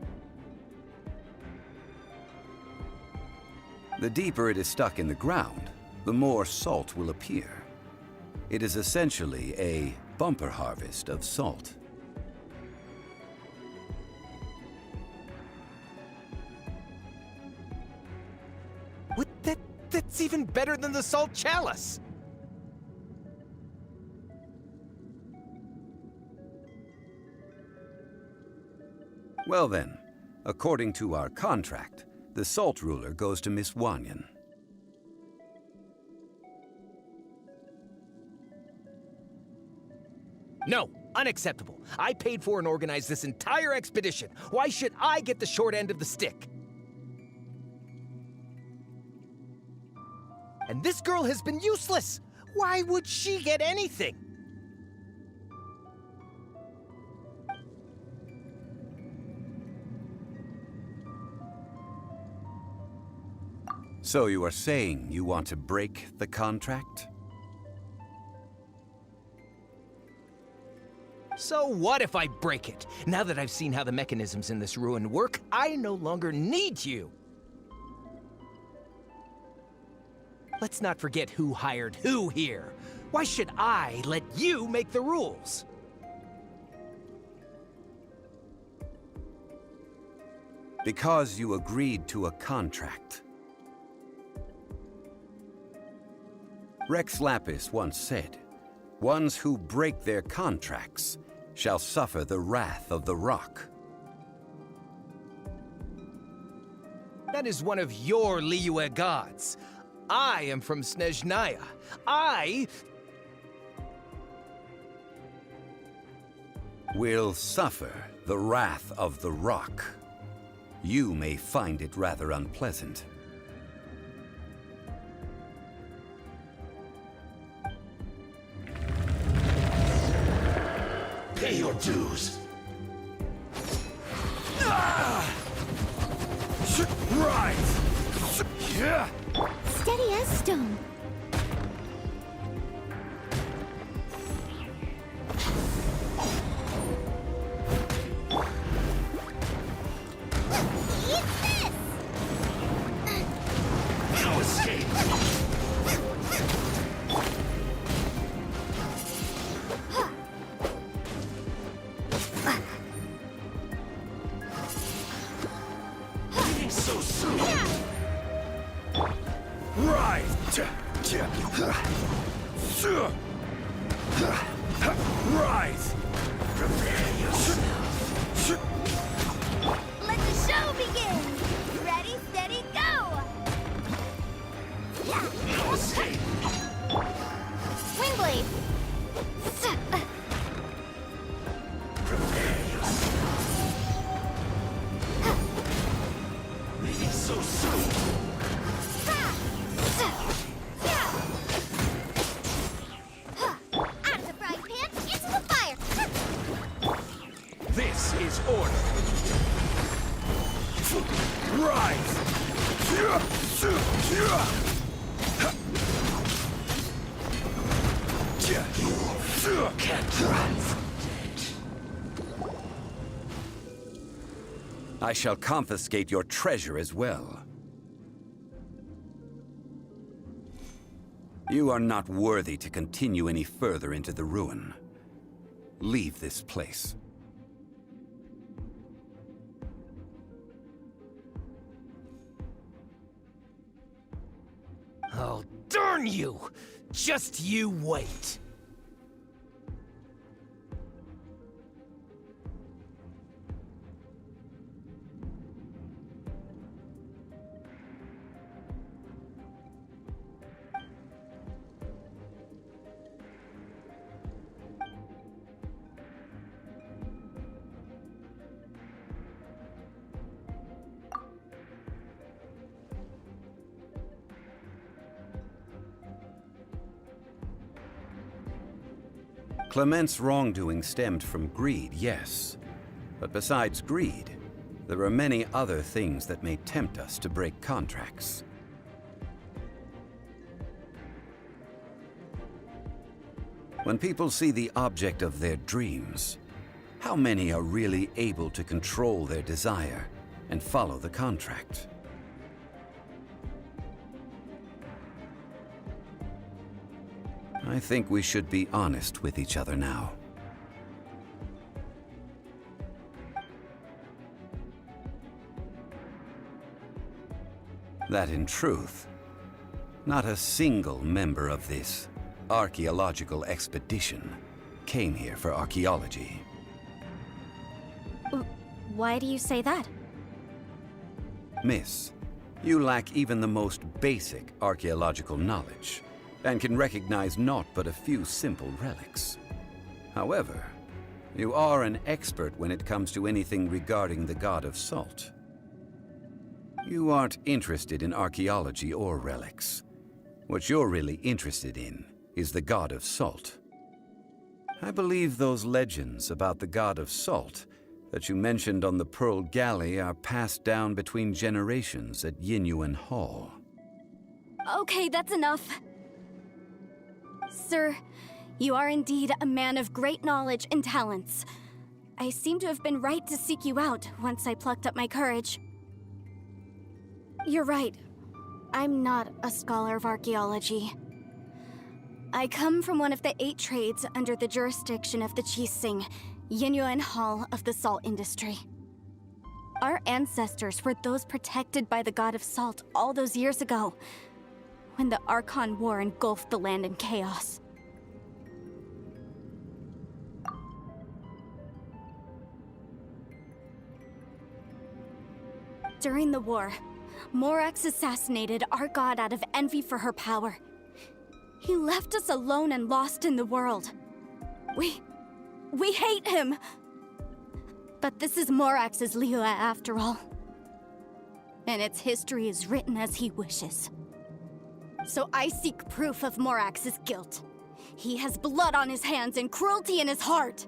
The deeper it is stuck in the ground, the more salt will appear. It is essentially a bumper harvest of salt. What? That's even better than the salt chalice! Well then, according to our contract, the salt ruler goes to Miss Wanyan. No, unacceptable. I paid for and organized this entire expedition. Why should I get the short end of the stick? and this girl has been useless. Why would she get anything? So you are saying you want to break the contract? So what if I break it? Now that I've seen how the mechanisms in this ruin work, I no longer need you. Let's not forget who hired who here. Why should I let you make the rules? Because you agreed to a contract. Rex Lapis once said, "Ones who break their contracts shall suffer the wrath of the rock." That is one of your Liyue gods. I am from Snezhnaya. I will suffer the wrath of the rock. You may find it rather unpleasant. Pay your dues. Right. Yeah. Steady as stone. Eat this! No escape. Leaving so soon. Right. Right. Prepare yourself. Let the show begin! Ready, steady, go! No escape. Wingblade! Prepare yourself. Leaving so soon. Out of the frying pan, into the fire! This is order. Right. Can't run from it. I shall confiscate your treasure as well. You are not worthy to continue any further into the ruin. Leave this place. Oh, darn you! Just you wait. Clement's wrongdoing stemmed from greed, yes. But besides greed, there are many other things that may tempt us to break contracts. When people see the object of their dreams, how many are really able to control their desire and follow the contract? I think we should be honest with each other now. That in truth, not a single member of this archaeological expedition came here for archaeology. Why do you say that? Miss, you lack even the most basic archaeological knowledge, and can recognize naught but a few simple relics. However, you are an expert when it comes to anything regarding the god of salt. You aren't interested in archaeology or relics. What you're really interested in is the god of salt. I believe those legends about the god of salt that you mentioned on the Pearl Galley are passed down between generations at Yinyuan Hall. Okay, that's enough. Sir, you are indeed a man of great knowledge and talents. I seem to have been right to seek you out once I plucked up my courage. You're right. I'm not a scholar of archaeology. I come from one of the 8 trades under the jurisdiction of the Qixing, Yinyuan Hall of the salt industry. Our ancestors were those protected by the god of salt all those years ago, when the Archon War engulfed the land in chaos. During the war, Morax assassinated our god out of envy for her power. He left us alone and lost in the world. We hate him! But this is Morax's Liyue after all. And its history is written as he wishes. So I seek proof of Morax's guilt. He has blood on his hands and cruelty in his heart.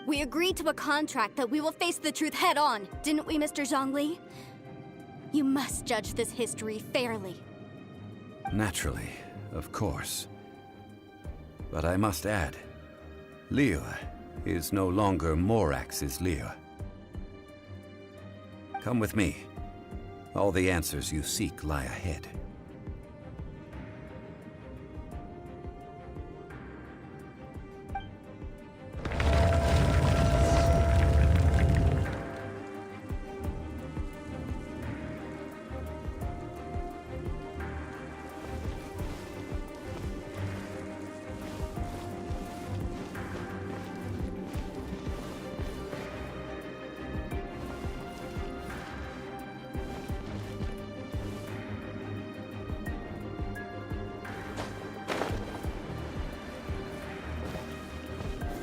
We agreed to a contract that we will face the truth head on, didn't we, Mr. Zhongli? You must judge this history fairly. Naturally, of course. But I must add, Liyue is no longer Morax's Liyue. Come with me. All the answers you seek lie ahead.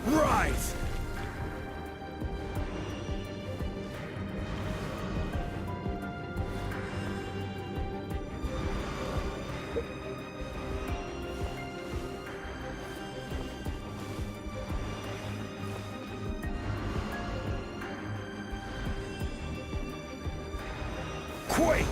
Right! Quake!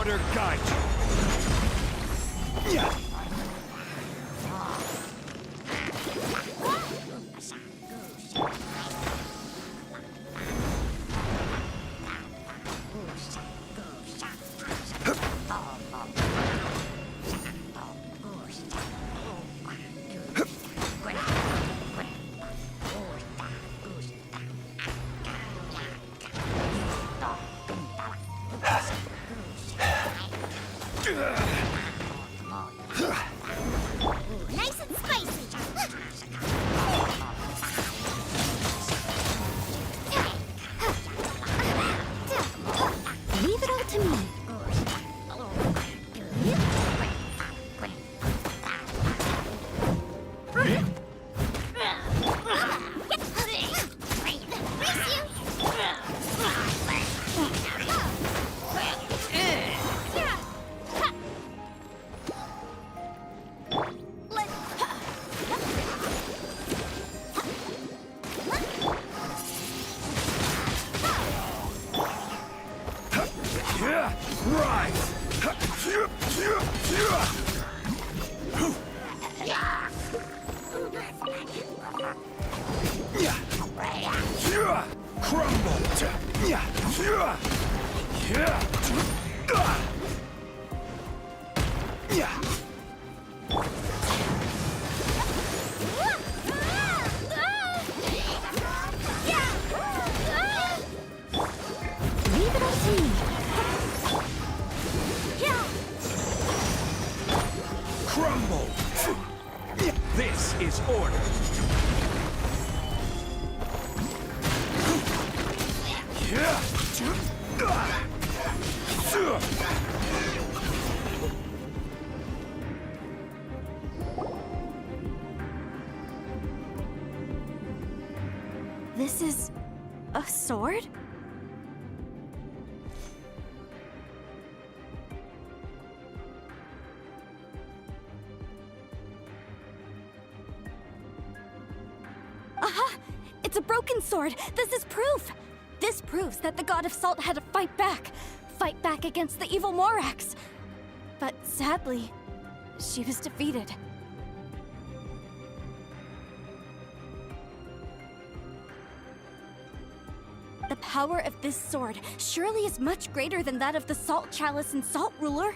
better guide you. Yeah. Nice and spicy. Leave it all to me. Leave it all to me. Crumble! This is order. This is a sword? Aha! It's a broken sword! This is proof! This proves that the God of Salt had to fight back. Fight back against the evil Morax. But sadly, she was defeated. The power of this sword surely is much greater than that of the Salt Chalice and Salt Ruler.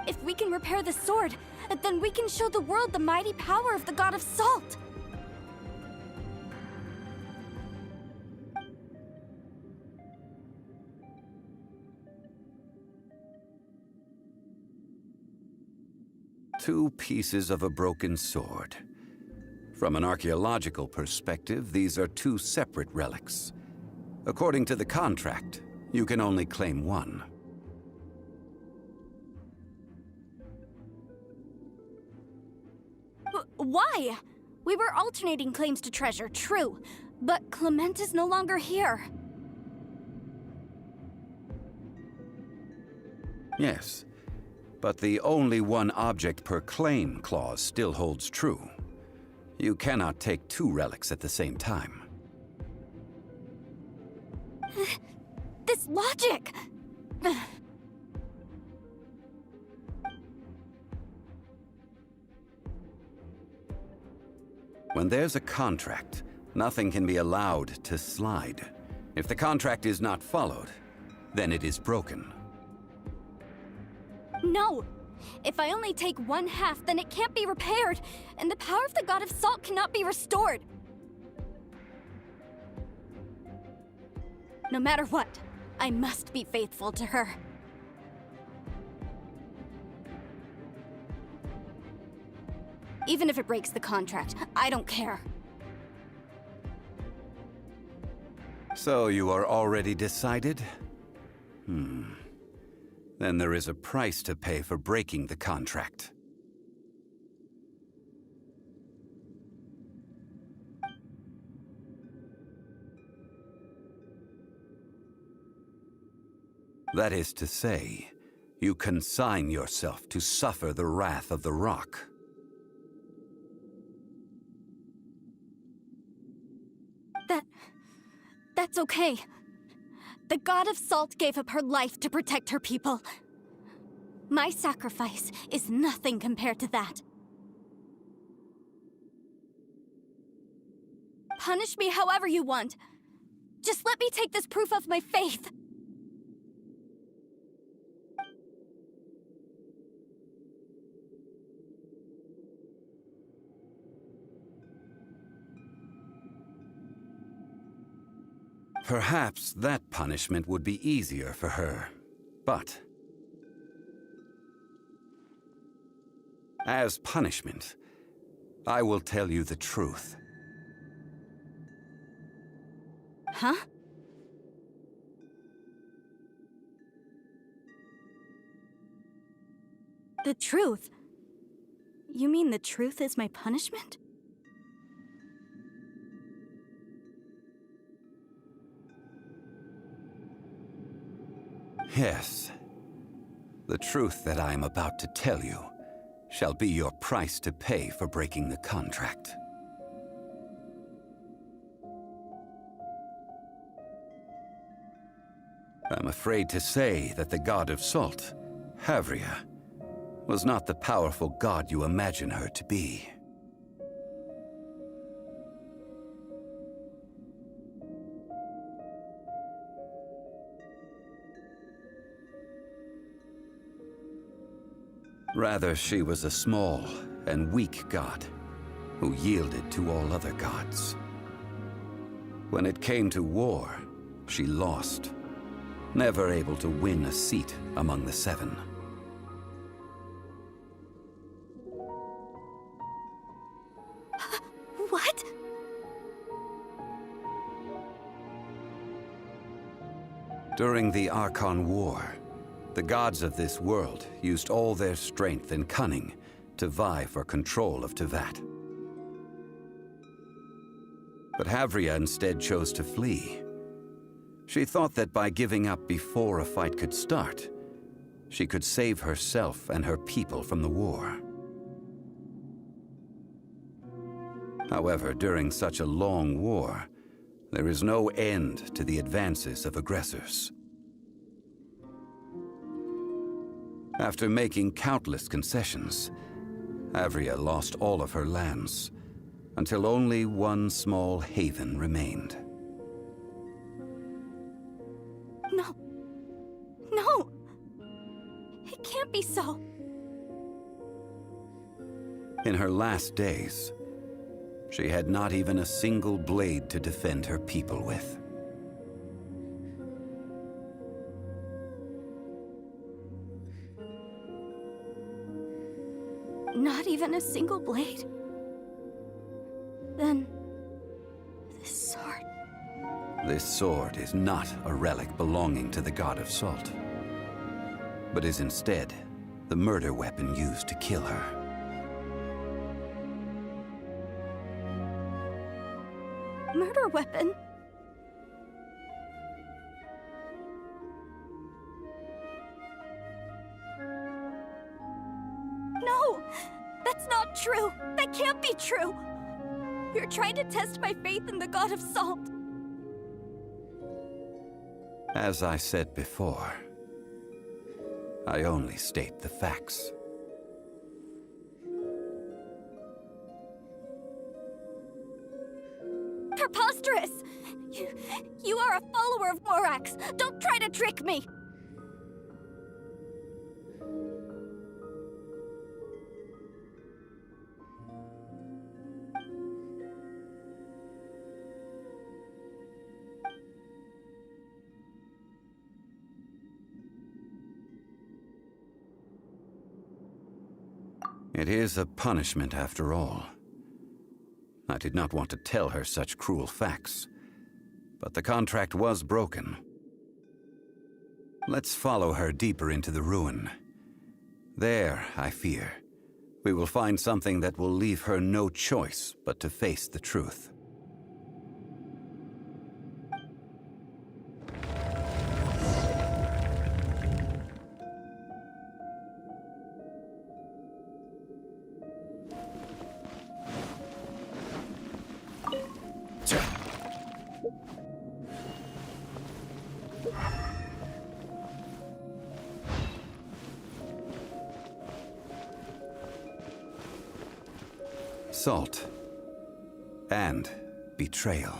If we can repair the sword, then we can show the world the mighty power of the God of Salt. Two pieces of a broken sword. From an archaeological perspective, these are two separate relics. According to the contract, you can only claim one. Why? We were alternating claims to treasure, true. But Clement is no longer here. Yes, but the only one object per claim clause still holds true. You cannot take two relics at the same time. This logic! When there's a contract, nothing can be allowed to slide. If the contract is not followed, then it is broken. No! If I only take one half, then it can't be repaired, and the power of the God of Salt cannot be restored. No matter what, I must be faithful to her. Even if it breaks the contract, I don't care. So you are already decided? Then there is a price to pay for breaking the contract. That is to say, you consign yourself to suffer the wrath of the rock. That's okay. The god of salt gave up her life to protect her people. My sacrifice is nothing compared to that. Punish me however you want. Just let me take this proof of my faith. Perhaps that punishment would be easier for her, but as punishment, I will tell you the truth. Huh? The truth? You mean the truth is my punishment? Yes. The truth that I am about to tell you shall be your price to pay for breaking the contract. I'm afraid to say that the god of salt, Havria, was not the powerful god you imagine her to be. Rather, she was a small and weak god who yielded to all other gods. When it came to war, she lost, never able to win a seat among the seven. What? During the Archon War, the gods of this world used all their strength and cunning to vie for control of Tevat. But Havria instead chose to flee. She thought that by giving up before a fight could start, she could save herself and her people from the war. However, during such a long war, there is no end to the advances of aggressors. After making countless concessions, Havria lost all of her lands, until only one small haven remained. No. No! It can't be so. In her last days, she had not even a single blade to defend her people with. Not even a single blade? Then... this sword... This sword is not a relic belonging to the god of salt, but is instead the murder weapon used to kill her. Murder weapon? No! That's not true! That can't be true! You're trying to test my faith in the god of salt. As I said before, I only state the facts. Preposterous! You are a follower of Morax! Don't try to trick me! It is a punishment after all. I did not want to tell her such cruel facts, but the contract was broken. Let's follow her deeper into the ruin. There, I fear, we will find something that will leave her no choice but to face the truth. salt, and betrayal.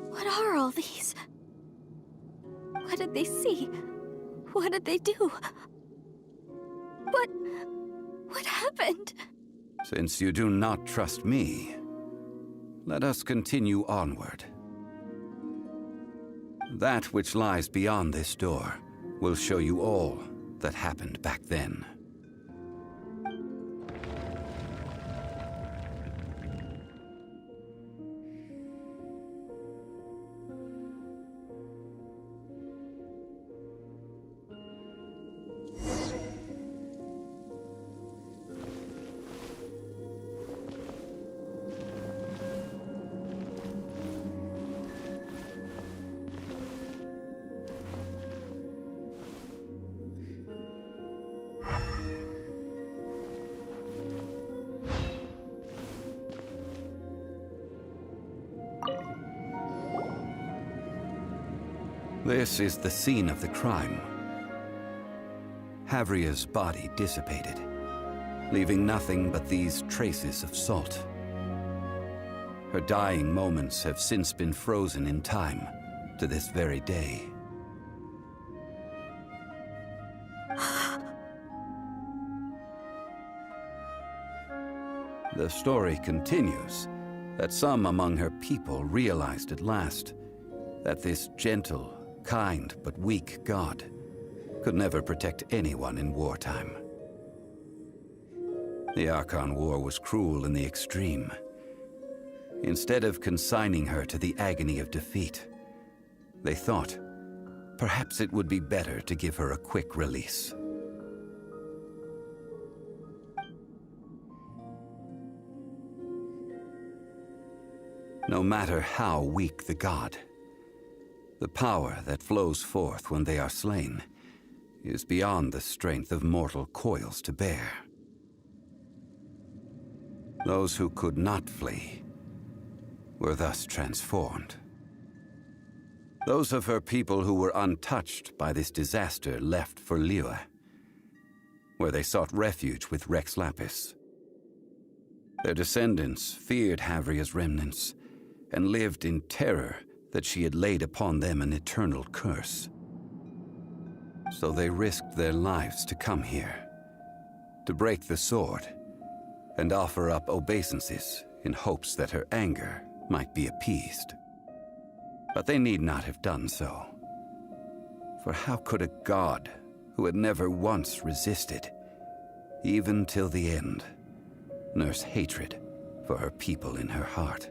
What are all these? What did they see? What did they do? What happened? Since you do not trust me, let us continue onward. That which lies beyond this door will show you all that happened back then. This is the scene of the crime. Havria's body dissipated, leaving nothing but these traces of salt. Her dying moments have since been frozen in time to this very day. The story continues that some among her people realized at last that this gentle, kind but weak god could never protect anyone in wartime. The Archon War was cruel in the extreme. Instead of consigning her to the agony of defeat, they thought perhaps it would be better to give her a quick release. No matter how weak the god, the power that flows forth when they are slain is beyond the strength of mortal coils to bear. Those who could not flee were thus transformed. Those of her people who were untouched by this disaster left for Liyue, where they sought refuge with Rex Lapis. Their descendants feared Havria's remnants and lived in terror that she had laid upon them an eternal curse. So they risked their lives to come here, to break the sword, and offer up obeisances in hopes that her anger might be appeased. But they need not have done so. For how could a god who had never once resisted, even till the end, nurse hatred for her people in her heart?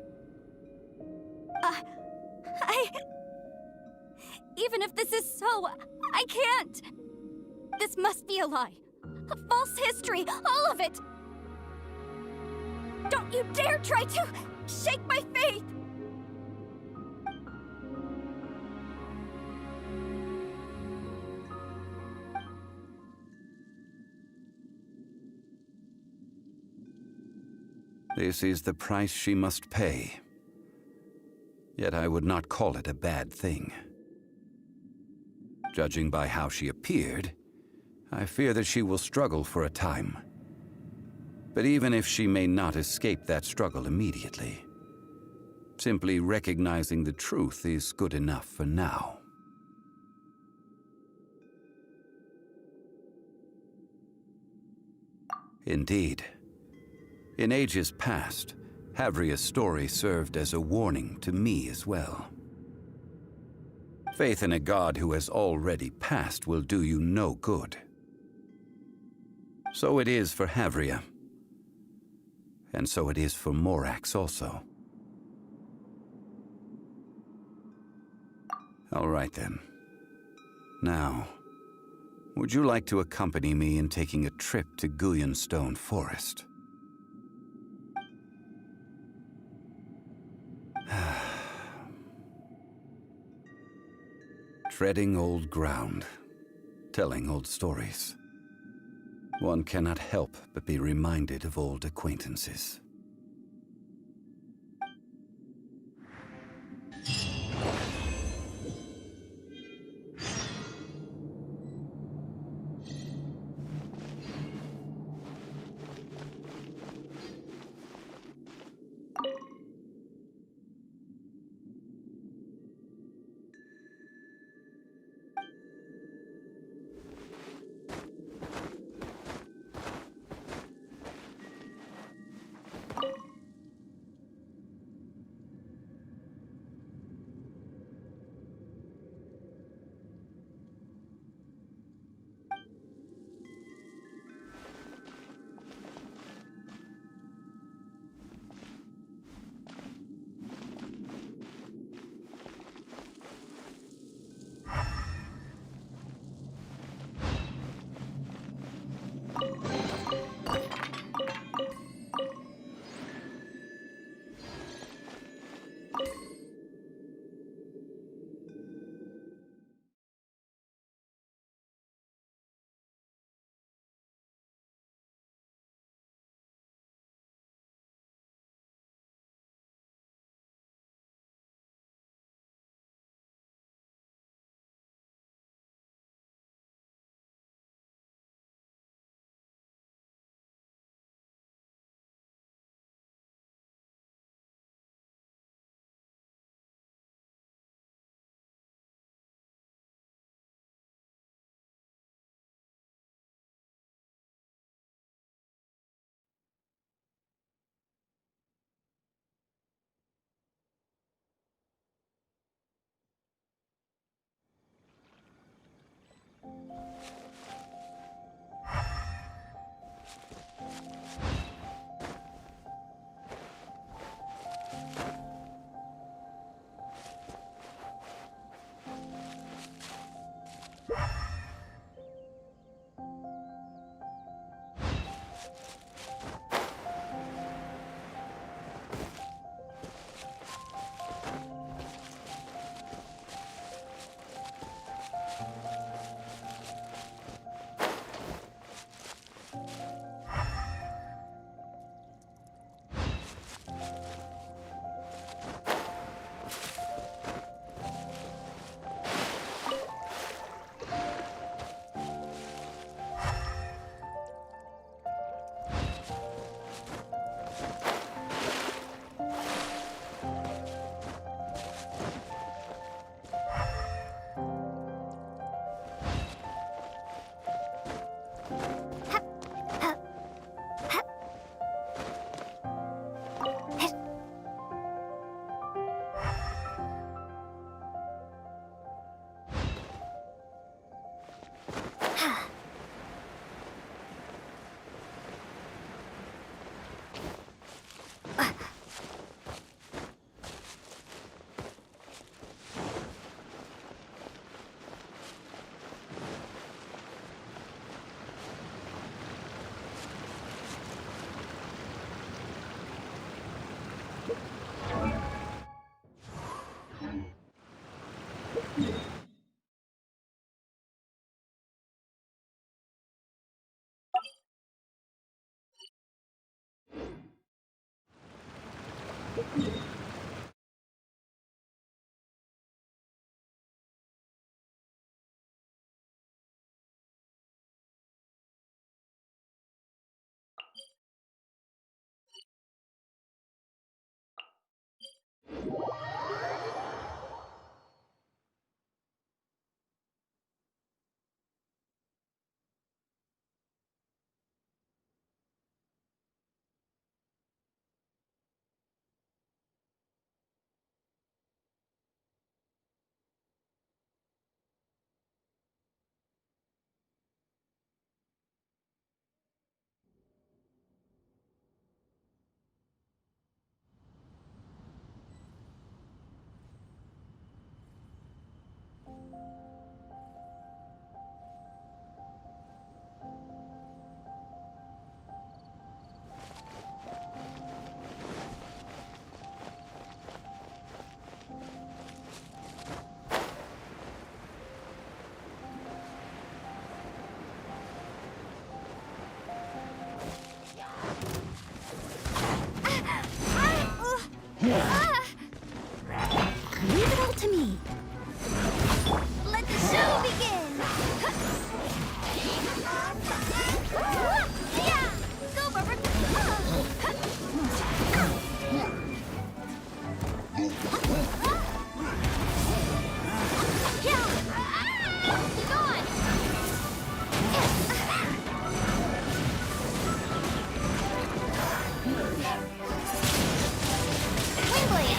Even if this is so, I can't! This must be a lie. A false history, all of it! Don't you dare try to shake my faith! This is the price she must pay. Yet I would not call it a bad thing. Judging by how she appeared, I fear that she will struggle for a time. But even if she may not escape that struggle immediately, simply recognizing the truth is good enough for now. Indeed, in ages past, Havria's story served as a warning to me as well. Faith in a god who has already passed will do you no good. So it is for Havria. And so it is for Morax also. All right then. Now, would you like to accompany me in taking a trip to Guyanstone Forest? Treading old ground, telling old stories. One cannot help but be reminded of old acquaintances. Leave it all to me. Let the show begin. Yeah, go, Barbara. Keep going. Windblade.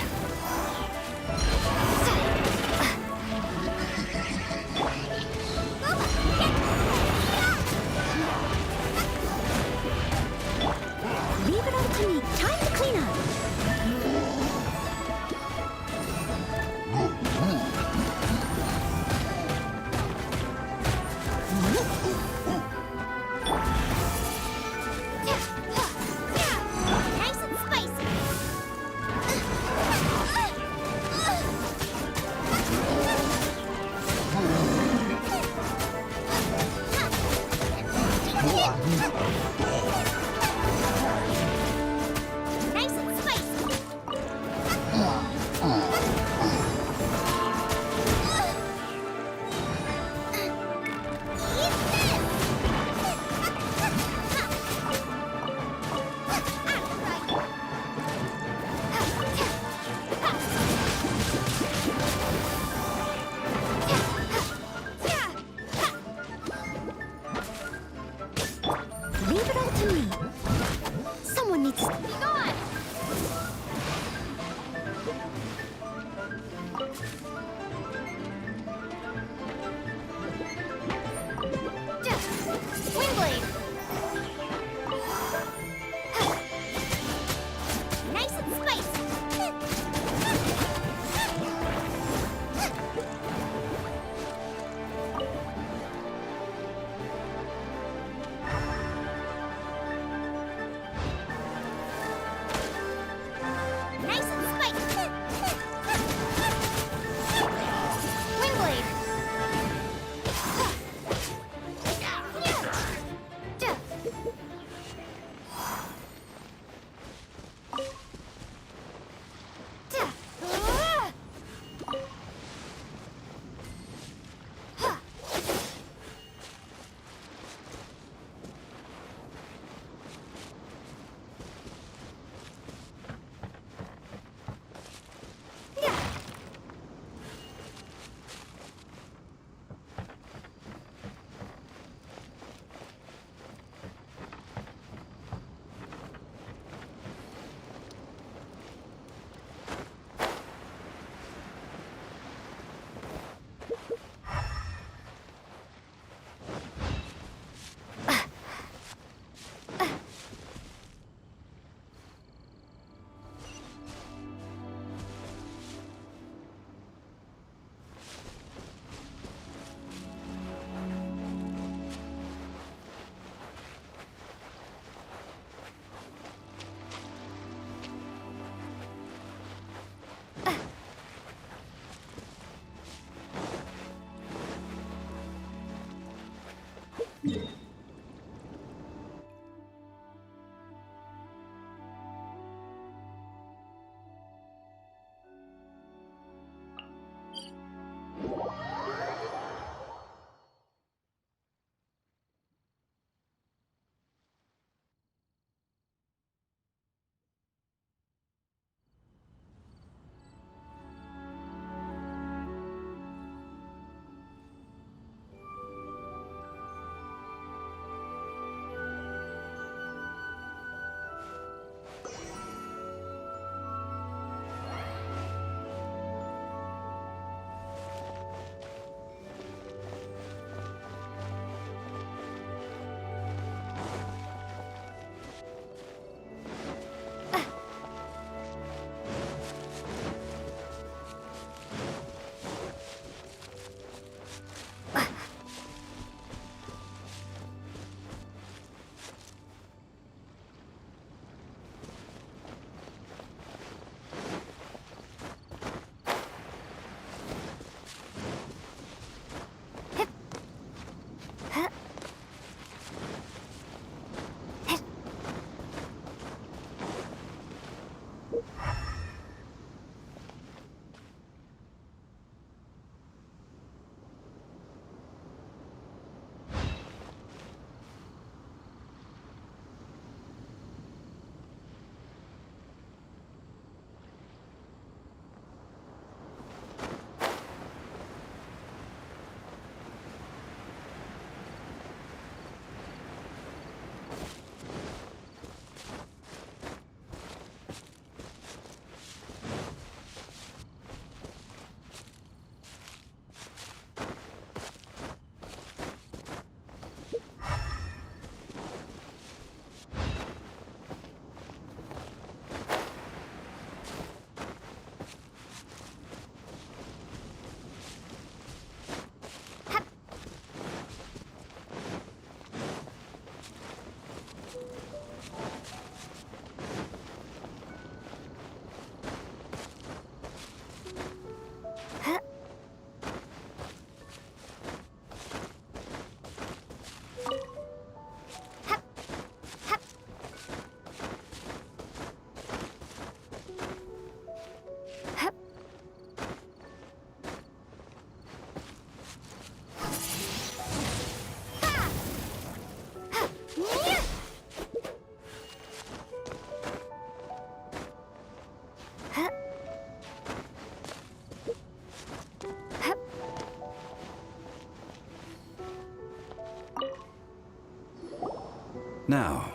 Now,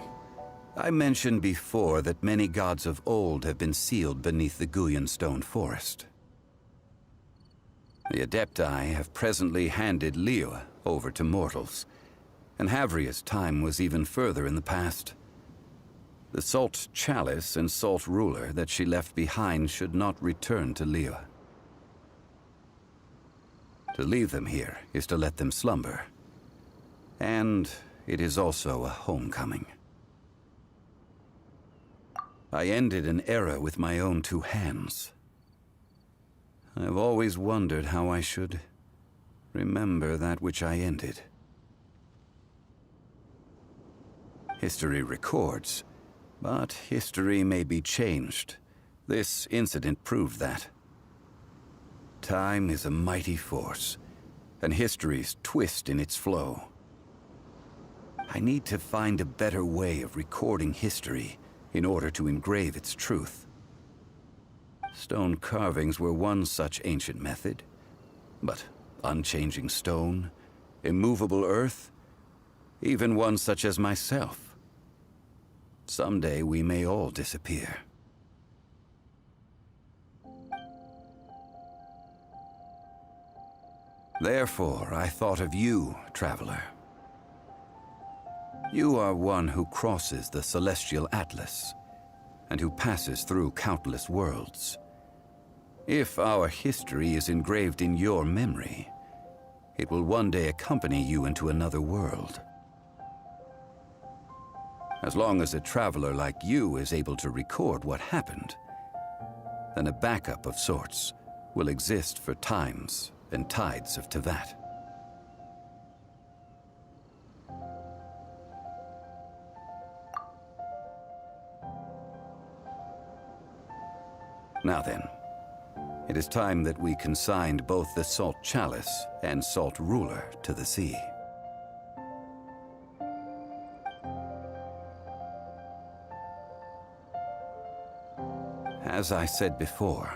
I mentioned before that many gods of old have been sealed beneath the Guyan stone forest. The Adepti have presently handed Liyue over to mortals, and Havria's time was even further in the past. The Salt Chalice and Salt Ruler that she left behind should not return to Liyue. To leave them here is to let them slumber, and it is also a homecoming. I ended an era with my own two hands. I've always wondered how I should remember that which I ended. History records, but history may be changed. This incident proved that. Time is a mighty force, and history's twist in its flow. I need to find a better way of recording history in order to engrave its truth. Stone carvings were one such ancient method, but unchanging stone, immovable earth, even one such as myself. Someday we may all disappear. Therefore, I thought of you, traveler. You are one who crosses the celestial atlas, and who passes through countless worlds. If our history is engraved in your memory, it will one day accompany you into another world. As long as a traveler like you is able to record what happened, then a backup of sorts will exist for times and tides of Teyvat. Now then, it is time that we consigned both the Salt Chalice and Salt Ruler to the sea. As I said before,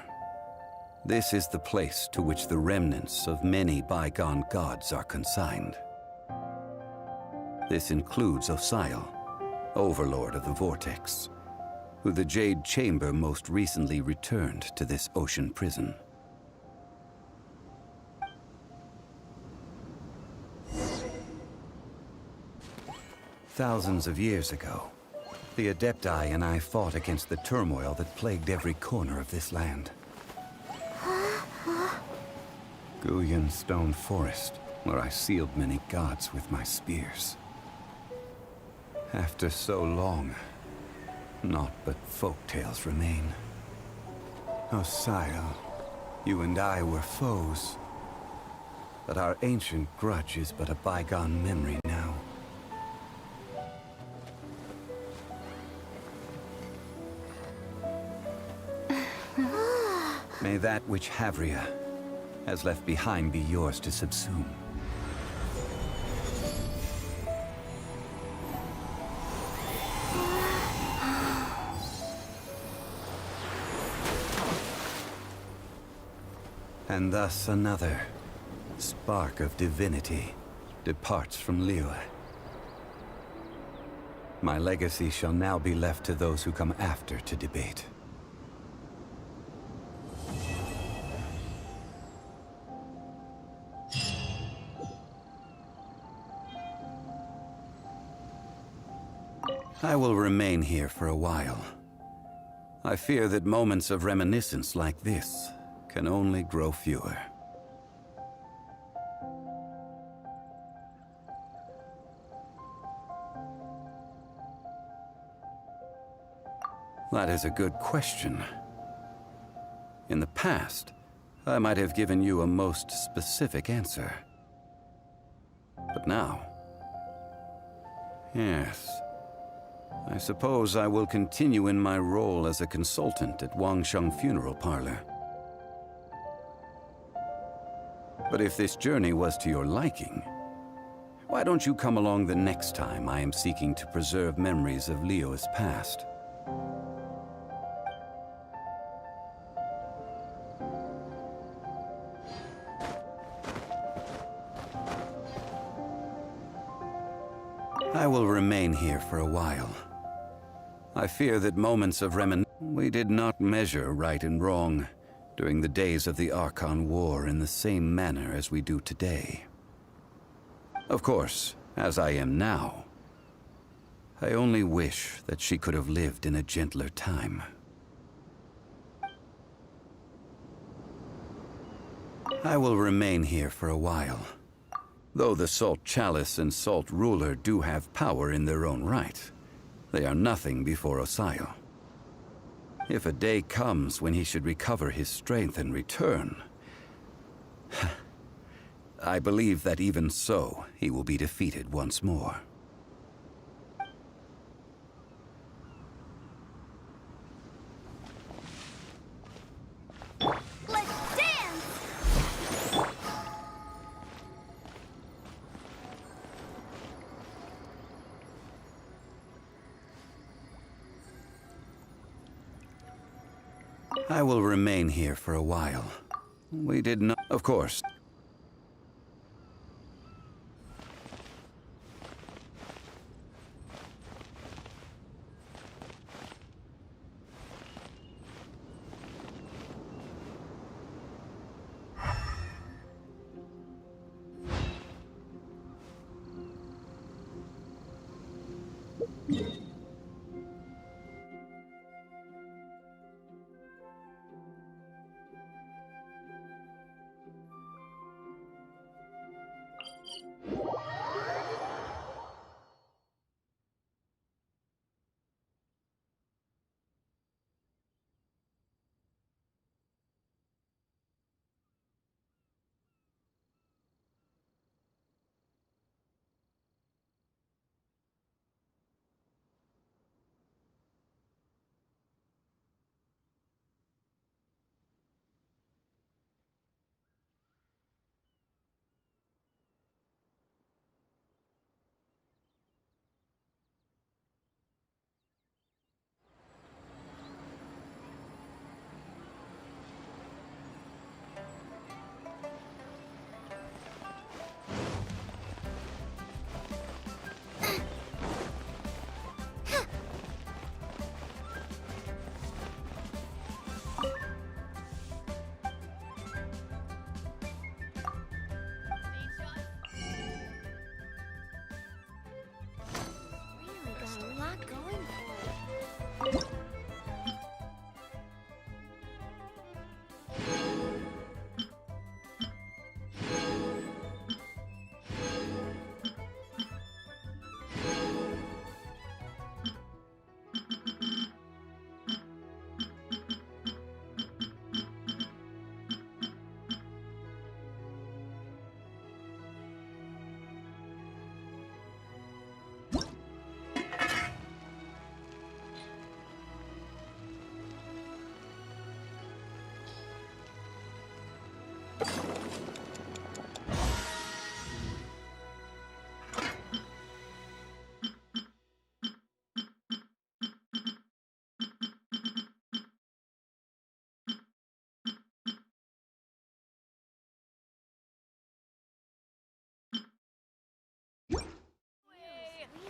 this is the place to which the remnants of many bygone gods are consigned. This includes Osial, Overlord of the Vortex, who the Jade Chamber most recently returned to this ocean prison. Thousands of years ago, the Adepti and I fought against the turmoil that plagued every corner of this land. Guyan Stone Forest, where I sealed many gods with my spears. After so long, naught but folk tales remain. Osial, you and I were foes, but our ancient grudge is but a bygone memory now. May that which Havria has left behind be yours to subsume. And thus another spark of divinity departs from Liyue. My legacy shall now be left to those who come after to debate. I will remain here for a while. I fear that moments of reminiscence like this can only grow fewer. That is a good question. In the past, I might have given you a most specific answer. But now... yes... I suppose I will continue in my role as a consultant at Wangsheng Funeral Parlor. But if this journey was to your liking, why don't you come along the next time I am seeking to preserve memories of Liyue's past? I will remain here for a while. I fear that moments of we did not measure right and wrong during the days of the Archon War in the same manner as we do today. Of course, as I am now, I only wish that she could have lived in a gentler time. I will remain here for a while. Though the Salt Chalice and Salt Ruler do have power in their own right, they are nothing before Osayo. If a day comes when he should recover his strength and return, I believe that even so, he will be defeated once more. Let's dance! I will remain here for a while. We did not, of course.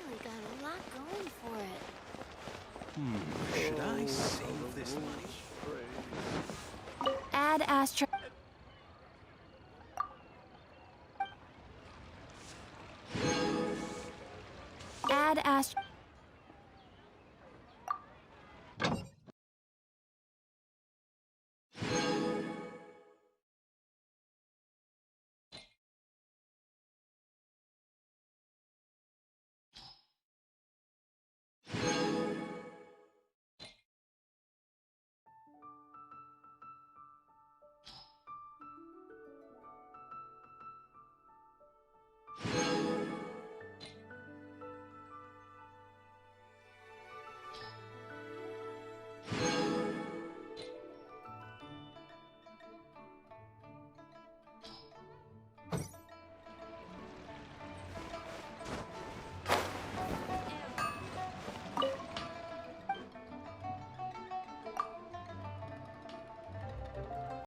Really got a lot going for it. Should I save this money? Add astra.